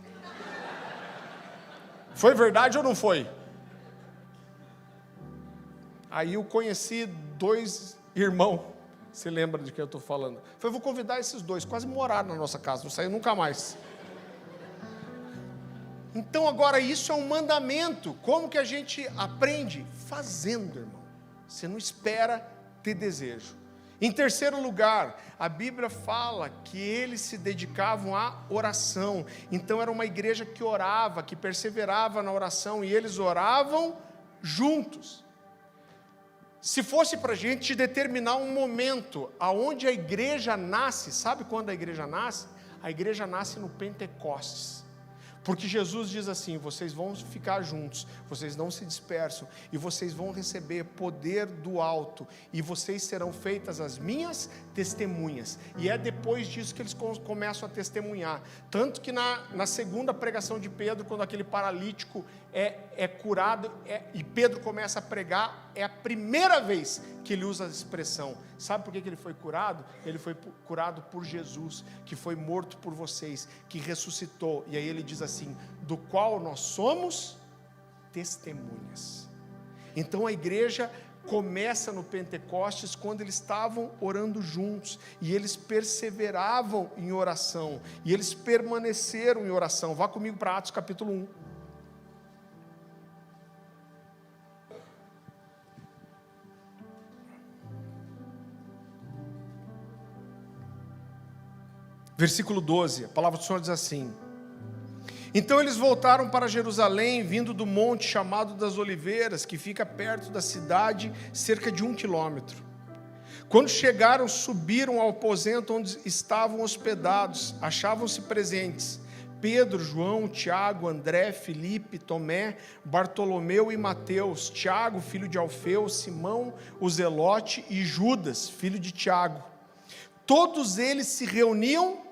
Foi verdade ou não foi? Aí eu conheci 2 irmãos, você lembra de quem eu estou falando? Falei, vou convidar esses 2, quase moraram na nossa casa, não saiu nunca mais. Então agora isso é um mandamento, como que a gente aprende? Fazendo, irmão. Você não espera ter desejo. Em terceiro lugar, a Bíblia fala que eles se dedicavam à oração. Então era uma igreja que orava, que perseverava na oração, e eles oravam juntos. Se fosse para a gente determinar um momento aonde a igreja nasce, sabe quando a igreja nasce? A igreja nasce no Pentecostes. Porque Jesus diz assim, vocês vão ficar juntos, vocês não se dispersam, e vocês vão receber poder do alto, e vocês serão feitas as minhas testemunhas. E é depois disso que eles começam a testemunhar. Tanto que na segunda pregação de Pedro, quando aquele paralítico é curado, e Pedro começa a pregar, é a primeira vez que ele usa a expressão. Sabe por que ele foi curado? Ele foi curado por Jesus, que foi morto por vocês, que ressuscitou. E aí ele diz assim, do qual nós somos testemunhas. Então a igreja começa no Pentecostes, quando eles estavam orando juntos, e eles perseveravam em oração, e eles permaneceram em oração. Vá comigo para Atos capítulo 1. Versículo 12, a palavra do Senhor diz assim, Então eles voltaram para Jerusalém, vindo do monte chamado das Oliveiras, que fica perto da cidade, cerca de 1 quilômetro. Quando chegaram, subiram ao aposento onde estavam hospedados. Achavam-se presentes Pedro, João, Tiago, André, Filipe, Tomé, Bartolomeu e Mateus, Tiago, filho de Alfeu, Simão, o Zelote e Judas, filho de Tiago. Todos eles se reuniam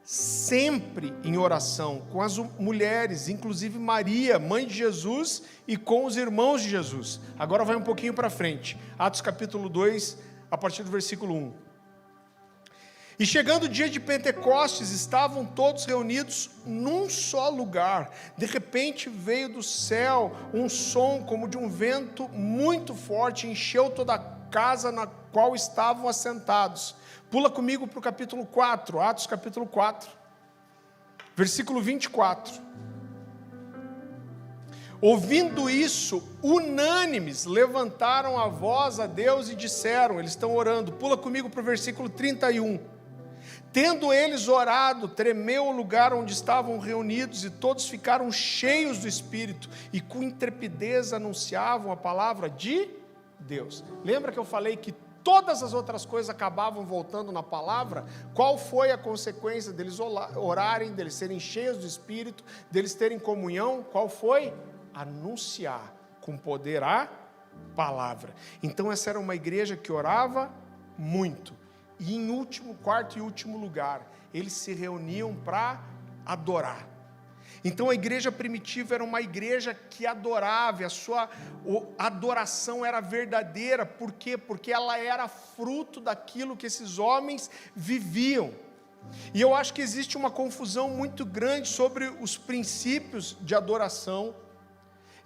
sempre em oração com as mulheres, inclusive Maria, mãe de Jesus, e com os irmãos de Jesus. Agora vai um pouquinho para frente, Atos capítulo 2, a partir do versículo 1. E chegando o dia de Pentecostes, estavam todos reunidos num só lugar. De repente veio do céu um som como de um vento muito forte, encheu toda a casa na qual estavam assentados. Pula comigo para o capítulo 4, Atos capítulo 4, versículo 24. Ouvindo isso, unânimes, levantaram a voz a Deus e disseram, eles estão orando, pula comigo para o versículo 31. Tendo eles orado, tremeu o lugar onde estavam reunidos, e todos ficaram cheios do Espírito, e com intrepidez anunciavam a palavra de Deus. Lembra que eu falei que todas as outras coisas acabavam voltando na palavra? Qual foi a consequência deles orarem, deles serem cheios do Espírito, deles terem comunhão? Qual foi? Anunciar com poder a palavra. Então essa era uma igreja que orava muito. E em quarto e último lugar, eles se reuniam para adorar. Então a igreja primitiva era uma igreja que adorava, a sua adoração era verdadeira. Por quê? Porque ela era fruto daquilo que esses homens viviam. E eu acho que existe uma confusão muito grande sobre os princípios de adoração.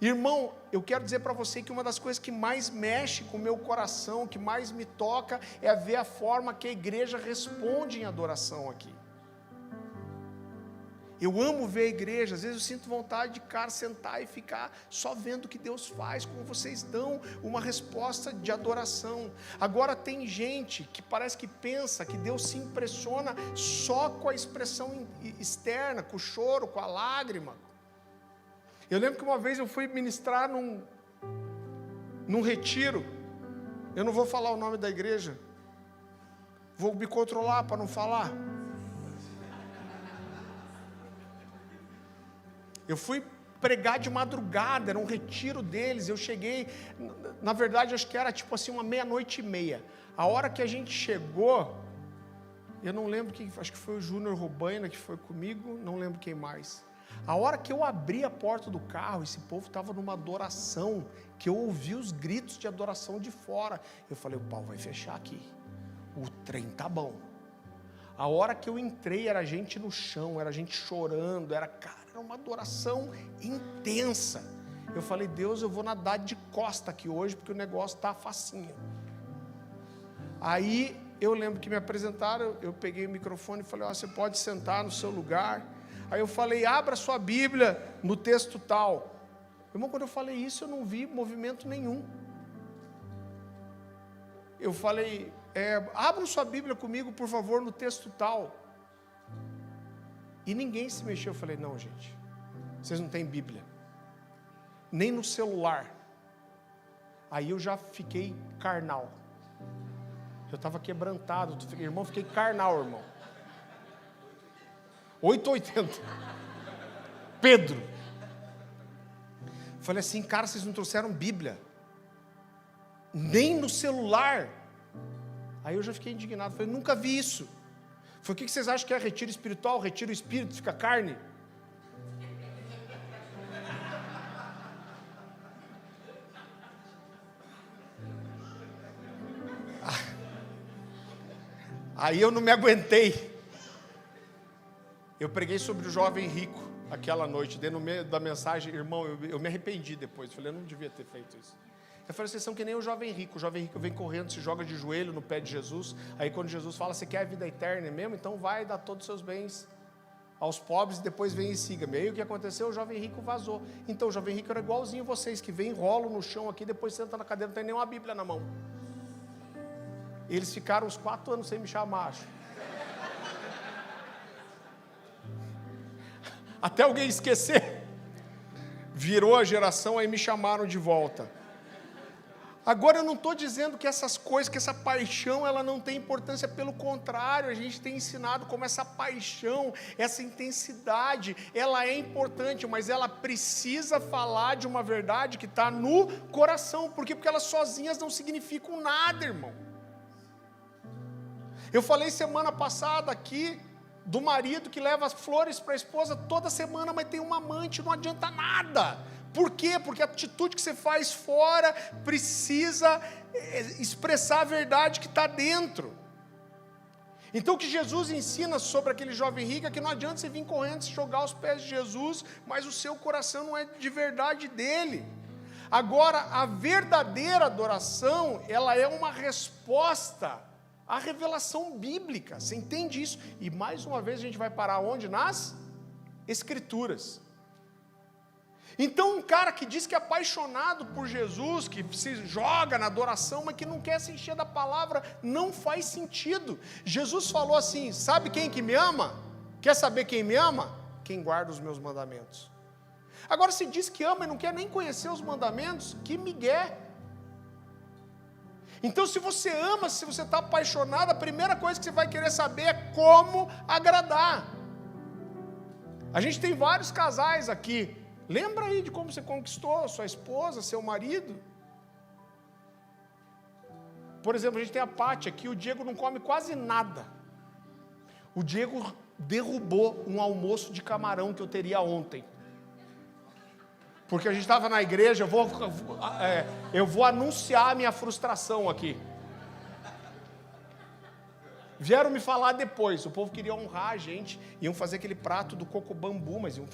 Irmão, eu quero dizer para você que uma das coisas que mais mexe com o meu coração, que mais me toca, é ver a forma que a igreja responde em adoração aqui. Eu amo ver a igreja, às vezes eu sinto vontade de sentar e ficar só vendo o que Deus faz, como vocês dão uma resposta de adoração. Agora tem gente que parece que pensa que Deus se impressiona só com a expressão externa, com o choro, com a lágrima. Eu lembro que uma vez eu fui ministrar num retiro, eu não vou falar o nome da igreja, vou me controlar para não falar. Eu fui pregar de madrugada, era um retiro deles, eu cheguei, na verdade acho que era tipo assim 00:30. A hora que a gente chegou, eu não lembro quem, acho que foi o Júnior Robaina que foi comigo, não lembro quem mais. A hora que eu abri a porta do carro, esse povo estava numa adoração, que eu ouvi os gritos de adoração de fora. Eu falei, o pau vai fechar aqui, o trem tá bom. A hora que eu entrei, era gente no chão, era gente chorando, era uma adoração intensa. Eu falei, Deus, eu vou nadar de costa aqui hoje, porque o negócio está facinho. Aí, eu lembro que me apresentaram, eu peguei o microfone e falei, você pode sentar no seu lugar. Aí eu falei, abra sua Bíblia no texto tal. Irmão, quando eu falei isso, eu não vi movimento nenhum. Eu falei, abra sua Bíblia comigo, por favor, no texto tal. E ninguém se mexeu. Eu falei, não, gente, vocês não têm Bíblia, nem no celular. Aí eu já fiquei carnal. Eu estava quebrantado, irmão, fiquei carnal, irmão. 8,80. Pedro. Falei assim, cara, vocês não trouxeram Bíblia, nem no celular. Aí eu já fiquei indignado, falei, nunca vi isso. Falei, o que vocês acham que é retiro espiritual? Retira o espírito, fica carne? Aí eu não me aguentei. Eu preguei sobre o jovem rico aquela noite, dentro no meio da mensagem, irmão, eu me arrependi depois. Falei, eu não devia ter feito isso. Eu falei, vocês são que nem o jovem rico vem correndo, se joga de joelho no pé de Jesus. Aí quando Jesus fala, você quer a vida eterna mesmo? Então vai dar todos os seus bens aos pobres e depois vem e siga-me. Aí o que aconteceu? O jovem rico vazou. Então o jovem rico era igualzinho vocês, que vem, rolam no chão aqui, depois senta na cadeira, não tem nenhuma Bíblia na mão. Eles ficaram uns 4 anos sem me chamar, acho. até alguém esquecer. Virou a geração, aí me chamaram de volta. Agora eu não estou dizendo que essas coisas, que essa paixão, ela não tem importância, pelo contrário, a gente tem ensinado como essa paixão, essa intensidade, ela é importante, mas ela precisa falar de uma verdade que está no coração. Por quê? Porque elas sozinhas não significam nada, irmão. Eu falei semana passada aqui do marido que leva flores para a esposa toda semana, mas tem uma amante, não adianta nada. Por quê? Porque a atitude que você faz fora precisa expressar a verdade que está dentro. Então o que Jesus ensina sobre aquele jovem rico é que não adianta você vir correndo, se jogar aos pés de Jesus, mas o seu coração não é de verdade dele. Agora, a verdadeira adoração, ela é uma resposta à revelação bíblica. Você entende isso? E mais uma vez a gente vai parar onde? Nas Escrituras. Então um cara que diz que é apaixonado por Jesus, que se joga na adoração, mas que não quer se encher da palavra, não faz sentido. Jesus falou assim: sabe quem que me ama? Quer saber quem me ama? Quem guarda os meus mandamentos. Agora, se diz que ama e não quer nem conhecer os mandamentos, que migué. Então, se você ama, se você está apaixonado, a primeira coisa que você vai querer saber é como agradar. A gente tem vários casais aqui. Lembra aí de como você conquistou sua esposa, seu marido? Por exemplo, a gente tem a Pátia aqui, o Diego não come quase nada. O Diego derrubou um almoço de camarão que eu teria ontem. Porque a gente estava na igreja, eu vou anunciar a minha frustração aqui. Vieram me falar depois, o povo queria honrar a gente, iam fazer aquele prato do coco bambu, mas iam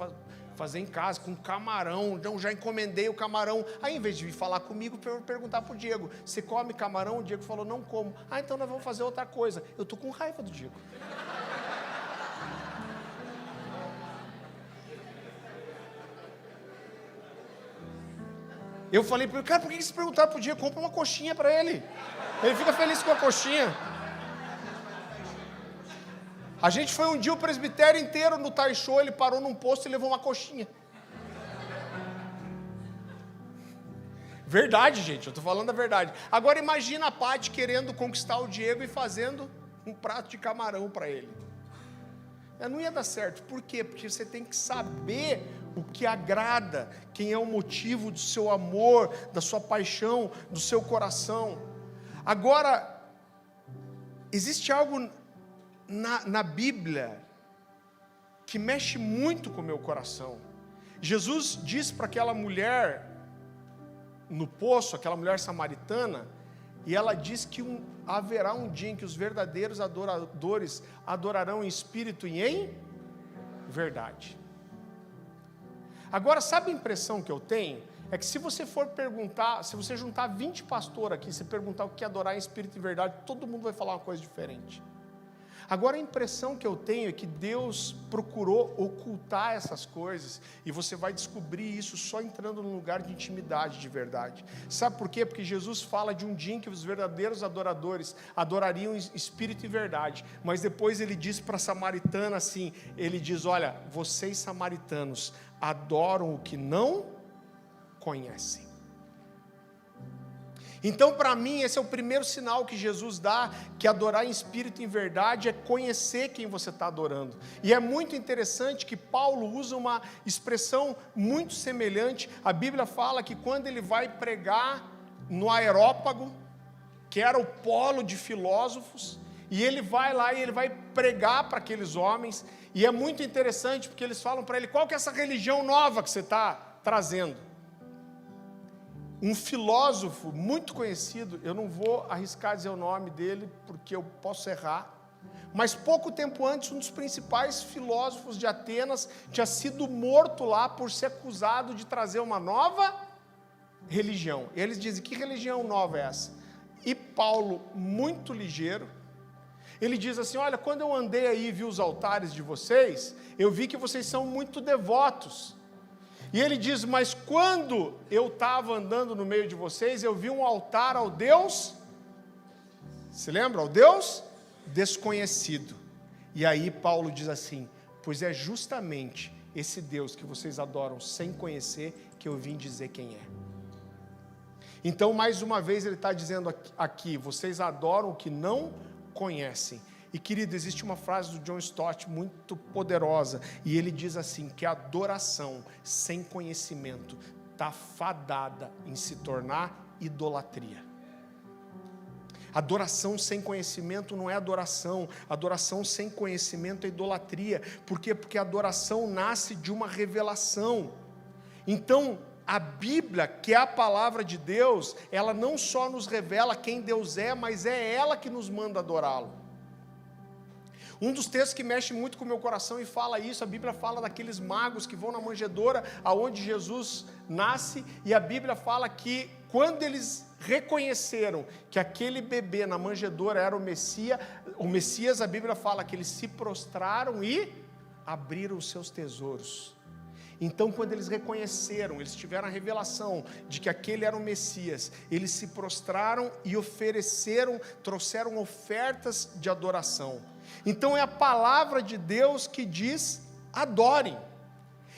fazer em casa, com camarão, então já encomendei o camarão. Aí, em vez de vir falar comigo, eu perguntar para o Diego: você come camarão? O Diego falou: não como. Ah, então nós vamos fazer outra coisa. Eu estou com raiva do Diego. Eu falei para ele: cara, por que você perguntar para o Diego? Compra uma coxinha para ele. Ele fica feliz com a coxinha. A gente foi um dia o presbitério inteiro no Taisho, ele parou num posto e levou uma coxinha. Verdade, gente, eu estou falando a verdade. Agora imagina a Paty querendo conquistar o Diego e fazendo um prato de camarão para ele. Não ia dar certo. Por quê? Porque você tem que saber o que agrada, quem é o motivo do seu amor, da sua paixão, do seu coração. Agora, existe algo na Bíblia que mexe muito com o meu coração. Jesus diz para aquela mulher no poço, aquela mulher samaritana, e ela diz que haverá um dia em que os verdadeiros adoradores adorarão em espírito e em verdade. Agora, sabe a impressão que eu tenho? É que se você for perguntar, se você juntar 20 pastores aqui, se perguntar o que é adorar em espírito e verdade, todo mundo vai falar uma coisa diferente. Agora, a impressão que eu tenho é que Deus procurou ocultar essas coisas, e você vai descobrir isso só entrando num lugar de intimidade de verdade. Sabe por quê? Porque Jesus fala de um dia em que os verdadeiros adoradores adorariam em espírito e verdade, mas depois ele diz para a samaritana assim, ele diz: olha, vocês samaritanos adoram o que não conhecem. Então, para mim, esse é o primeiro sinal que Jesus dá, que adorar em espírito e em verdade é conhecer quem você está adorando. E é muito interessante que Paulo usa uma expressão muito semelhante. A Bíblia fala que quando ele vai pregar no Areópago, que era o polo de filósofos, e ele vai lá e ele vai pregar para aqueles homens, e é muito interessante porque eles falam para ele: qual que é essa religião nova que você está trazendo? Um filósofo muito conhecido, eu não vou arriscar dizer o nome dele, porque eu posso errar, mas pouco tempo antes, um dos principais filósofos de Atenas tinha sido morto lá por ser acusado de trazer uma nova religião. E eles dizem: que religião nova é essa? E Paulo, muito ligeiro, ele diz assim: olha, quando eu andei aí e vi os altares de vocês, eu vi que vocês são muito devotos. E ele diz: mas quando eu estava andando no meio de vocês, eu vi um altar ao Deus, se lembra? Ao Deus desconhecido. E aí Paulo diz assim: pois é justamente esse Deus que vocês adoram sem conhecer, que eu vim dizer quem é. Então, mais uma vez, ele está dizendo aqui, vocês adoram o que não conhecem. E, querido, existe uma frase do John Stott muito poderosa, e ele diz assim, que a adoração sem conhecimento está fadada em se tornar idolatria. Adoração sem conhecimento não é adoração. Adoração sem conhecimento é idolatria. Por quê? Porque a adoração nasce de uma revelação. Então, a Bíblia, que é a palavra de Deus, ela não só nos revela quem Deus é, mas é ela que nos manda adorá-lo. Um dos textos que mexe muito com o meu coração e fala isso, a Bíblia fala daqueles magos que vão na manjedoura, aonde Jesus nasce, e a Bíblia fala que quando eles reconheceram que aquele bebê na manjedoura era o Messias, a Bíblia fala que eles se prostraram e abriram os seus tesouros. Então, quando eles reconheceram, eles tiveram a revelação de que aquele era o Messias, eles se prostraram e ofereceram, trouxeram ofertas de adoração. Então, é a palavra de Deus que diz, adorem.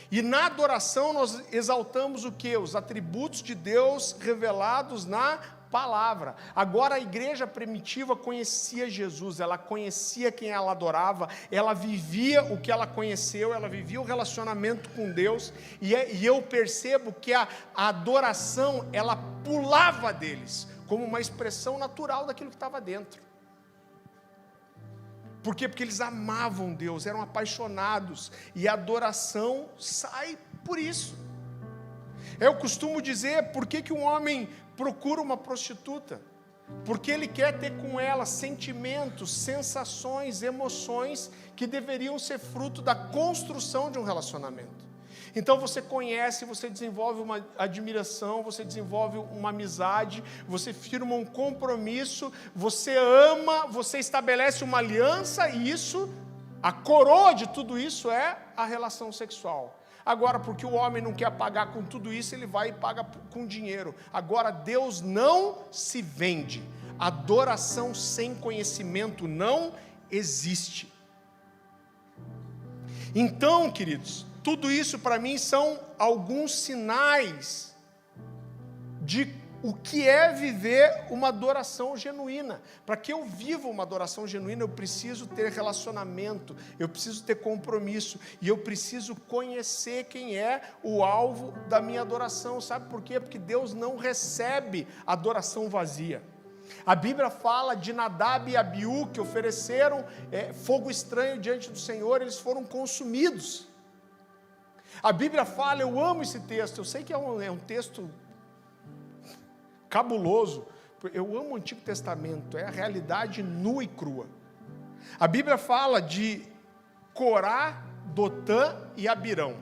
E na adoração nós exaltamos o quê? Os atributos de Deus revelados na palavra. Agora a igreja primitiva conhecia Jesus, ela conhecia quem ela adorava, ela vivia o que ela conheceu, ela vivia o relacionamento com Deus, e eu percebo que a adoração, ela pulava deles, como uma expressão natural daquilo que estava dentro. Por quê? Porque eles amavam Deus, eram apaixonados, e a adoração sai por isso. Eu costumo dizer, por que um homem procura uma prostituta? Porque ele quer ter com ela sentimentos, sensações, emoções, que deveriam ser fruto da construção de um relacionamento. Então você conhece, você desenvolve uma admiração, você desenvolve uma amizade, você firma um compromisso, você ama, você estabelece uma aliança, e isso, a coroa de tudo isso é a relação sexual. Agora, porque o homem não quer pagar com tudo isso, ele vai e paga com dinheiro. Agora, Deus não se vende. Adoração sem conhecimento não existe. Então, queridos, tudo isso para mim são alguns sinais de o que é viver uma adoração genuína. Para que eu viva uma adoração genuína, eu preciso ter relacionamento, eu preciso ter compromisso, e eu preciso conhecer quem é o alvo da minha adoração. Sabe por quê? Porque Deus não recebe adoração vazia. A Bíblia fala de Nadab e Abiú, que ofereceram fogo estranho diante do Senhor, eles foram consumidos. A Bíblia fala, eu amo esse texto, eu sei que é um texto cabuloso, eu amo o Antigo Testamento, é a realidade nua e crua. A Bíblia fala de Corá, Dotã e Abirão.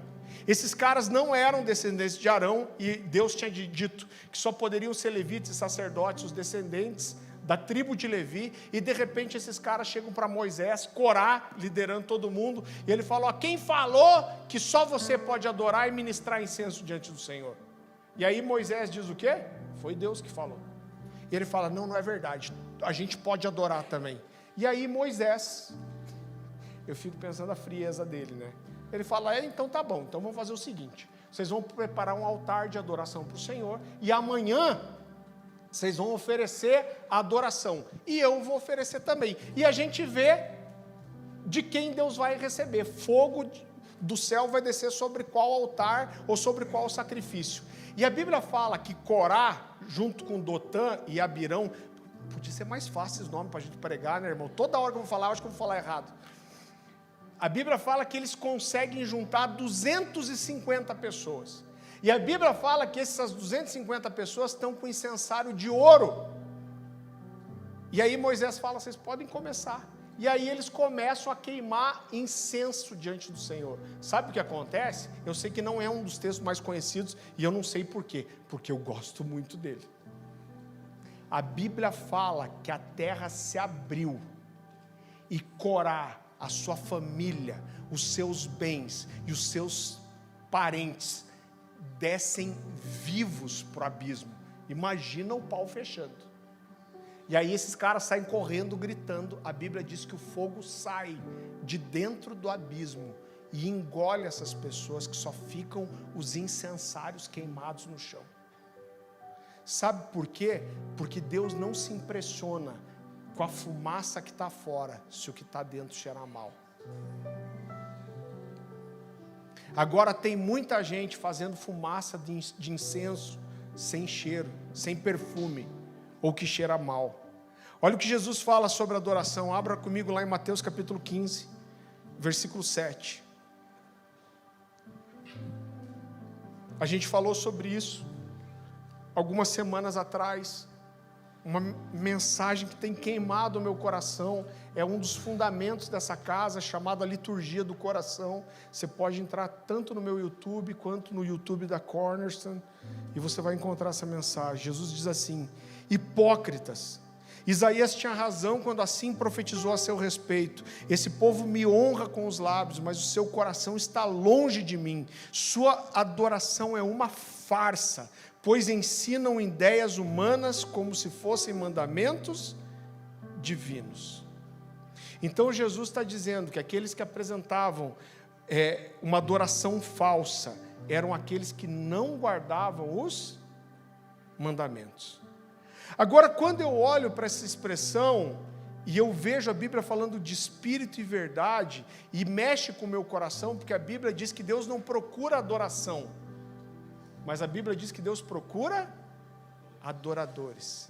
Esses caras não eram descendentes de Arão, e Deus tinha dito que só poderiam ser levitas e sacerdotes, os descendentes da tribo de Levi, e de repente esses caras chegam para Moisés, Corá, liderando todo mundo, e ele falou, quem falou que só você pode adorar e ministrar incenso diante do Senhor? E aí Moisés diz o quê? Foi Deus que falou. E ele fala, não é verdade, a gente pode adorar também. E aí Moisés, eu fico pensando a frieza dele, né? Ele fala, então tá bom, então vamos fazer o seguinte, vocês vão preparar um altar de adoração para o Senhor, e amanhã vocês vão oferecer a adoração, e eu vou oferecer também. E a gente vê de quem Deus vai receber, fogo do céu vai descer sobre qual altar ou sobre qual sacrifício. E a Bíblia fala que Corá, junto com Dotã e Abirão, podia ser mais fácil esse nome para a gente pregar, né, irmão? Toda hora que eu vou falar, eu acho que eu vou falar errado. A Bíblia fala que eles conseguem juntar 250 pessoas. E a Bíblia fala que essas 250 pessoas estão com incensário de ouro. E aí Moisés fala, vocês podem começar. E aí eles começam a queimar incenso diante do Senhor. Sabe o que acontece? Eu sei que não é um dos textos mais conhecidos, e eu não sei por quê, porque eu gosto muito dele. A Bíblia fala que a terra se abriu, e Corá, a sua família, os seus bens e os seus parentes descem vivos para o abismo. Imagina o pau fechando. E aí esses caras saem correndo, gritando. A Bíblia diz que o fogo sai de dentro do abismo e engole essas pessoas que só ficam os incensários queimados no chão. Sabe por quê? Porque Deus não se impressiona com a fumaça que está fora, se o que está dentro cheira mal. Agora tem muita gente fazendo fumaça de incenso sem cheiro, sem perfume, ou que cheira mal. Olha o que Jesus fala sobre adoração. Abra comigo lá em Mateus capítulo 15, versículo 7. A gente falou sobre isso algumas semanas atrás. Uma mensagem que tem queimado o meu coração. É um dos fundamentos dessa casa, chamada Liturgia do Coração. Você pode entrar tanto no meu YouTube, quanto no YouTube da Cornerstone, e você vai encontrar essa mensagem. Jesus diz assim: hipócritas, Isaías tinha razão quando assim profetizou a seu respeito: esse povo me honra com os lábios, mas o seu coração está longe de mim. Sua adoração é uma farsa, pois ensinam ideias humanas como se fossem mandamentos divinos. Então Jesus está dizendo que aqueles que apresentavam uma adoração falsa eram aqueles que não guardavam os mandamentos. Agora, quando eu olho para essa expressão e eu vejo a Bíblia falando de espírito e verdade, e mexe com o meu coração, porque a Bíblia diz que Deus não procura adoração, mas a Bíblia diz que Deus procura adoradores.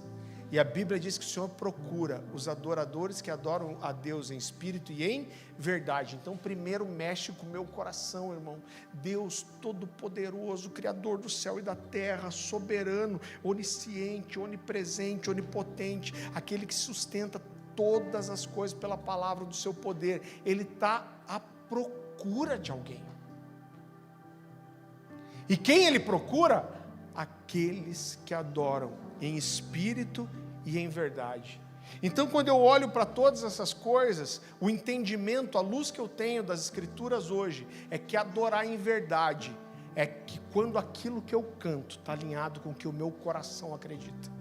E a Bíblia diz que o Senhor procura os adoradores que adoram a Deus em espírito e em verdade. Então, primeiro mexe com o meu coração, irmão. Deus Todo-Poderoso, Criador do céu e da terra, soberano, onisciente, onipresente, onipotente, aquele que sustenta todas as coisas pela palavra do seu poder. Ele está à procura de alguém. E quem ele procura? Aqueles que adoram em espírito e em verdade. Então, quando eu olho para todas essas coisas, o entendimento, a luz que eu tenho das Escrituras hoje, é que adorar em verdade é que quando aquilo que eu canto está alinhado com o que o meu coração acredita.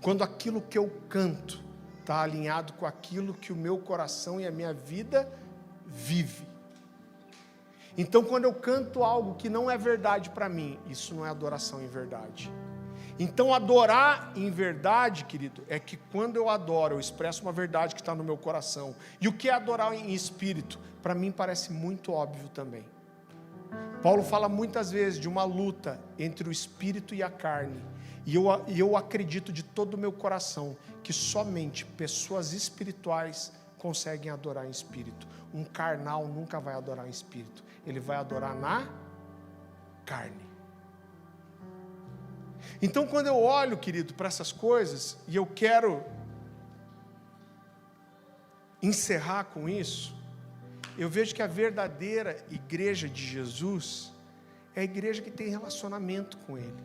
Quando aquilo que eu canto está alinhado com aquilo que o meu coração e a minha vida vive. Então, quando eu canto algo que não é verdade para mim, isso não é adoração em verdade. Então, adorar em verdade, querido, é que quando eu adoro, eu expresso uma verdade que está no meu coração. E o que é adorar em espírito? Para mim parece muito óbvio também. Paulo fala muitas vezes de uma luta entre o espírito e a carne. E eu acredito de todo o meu coração que somente pessoas espirituais conseguem adorar em espírito. Um carnal nunca vai adorar em espírito. Ele vai adorar na carne. Então, quando eu olho, querido, para essas coisas, e eu quero encerrar com isso, eu vejo que a verdadeira igreja de Jesus é a igreja que tem relacionamento com Ele.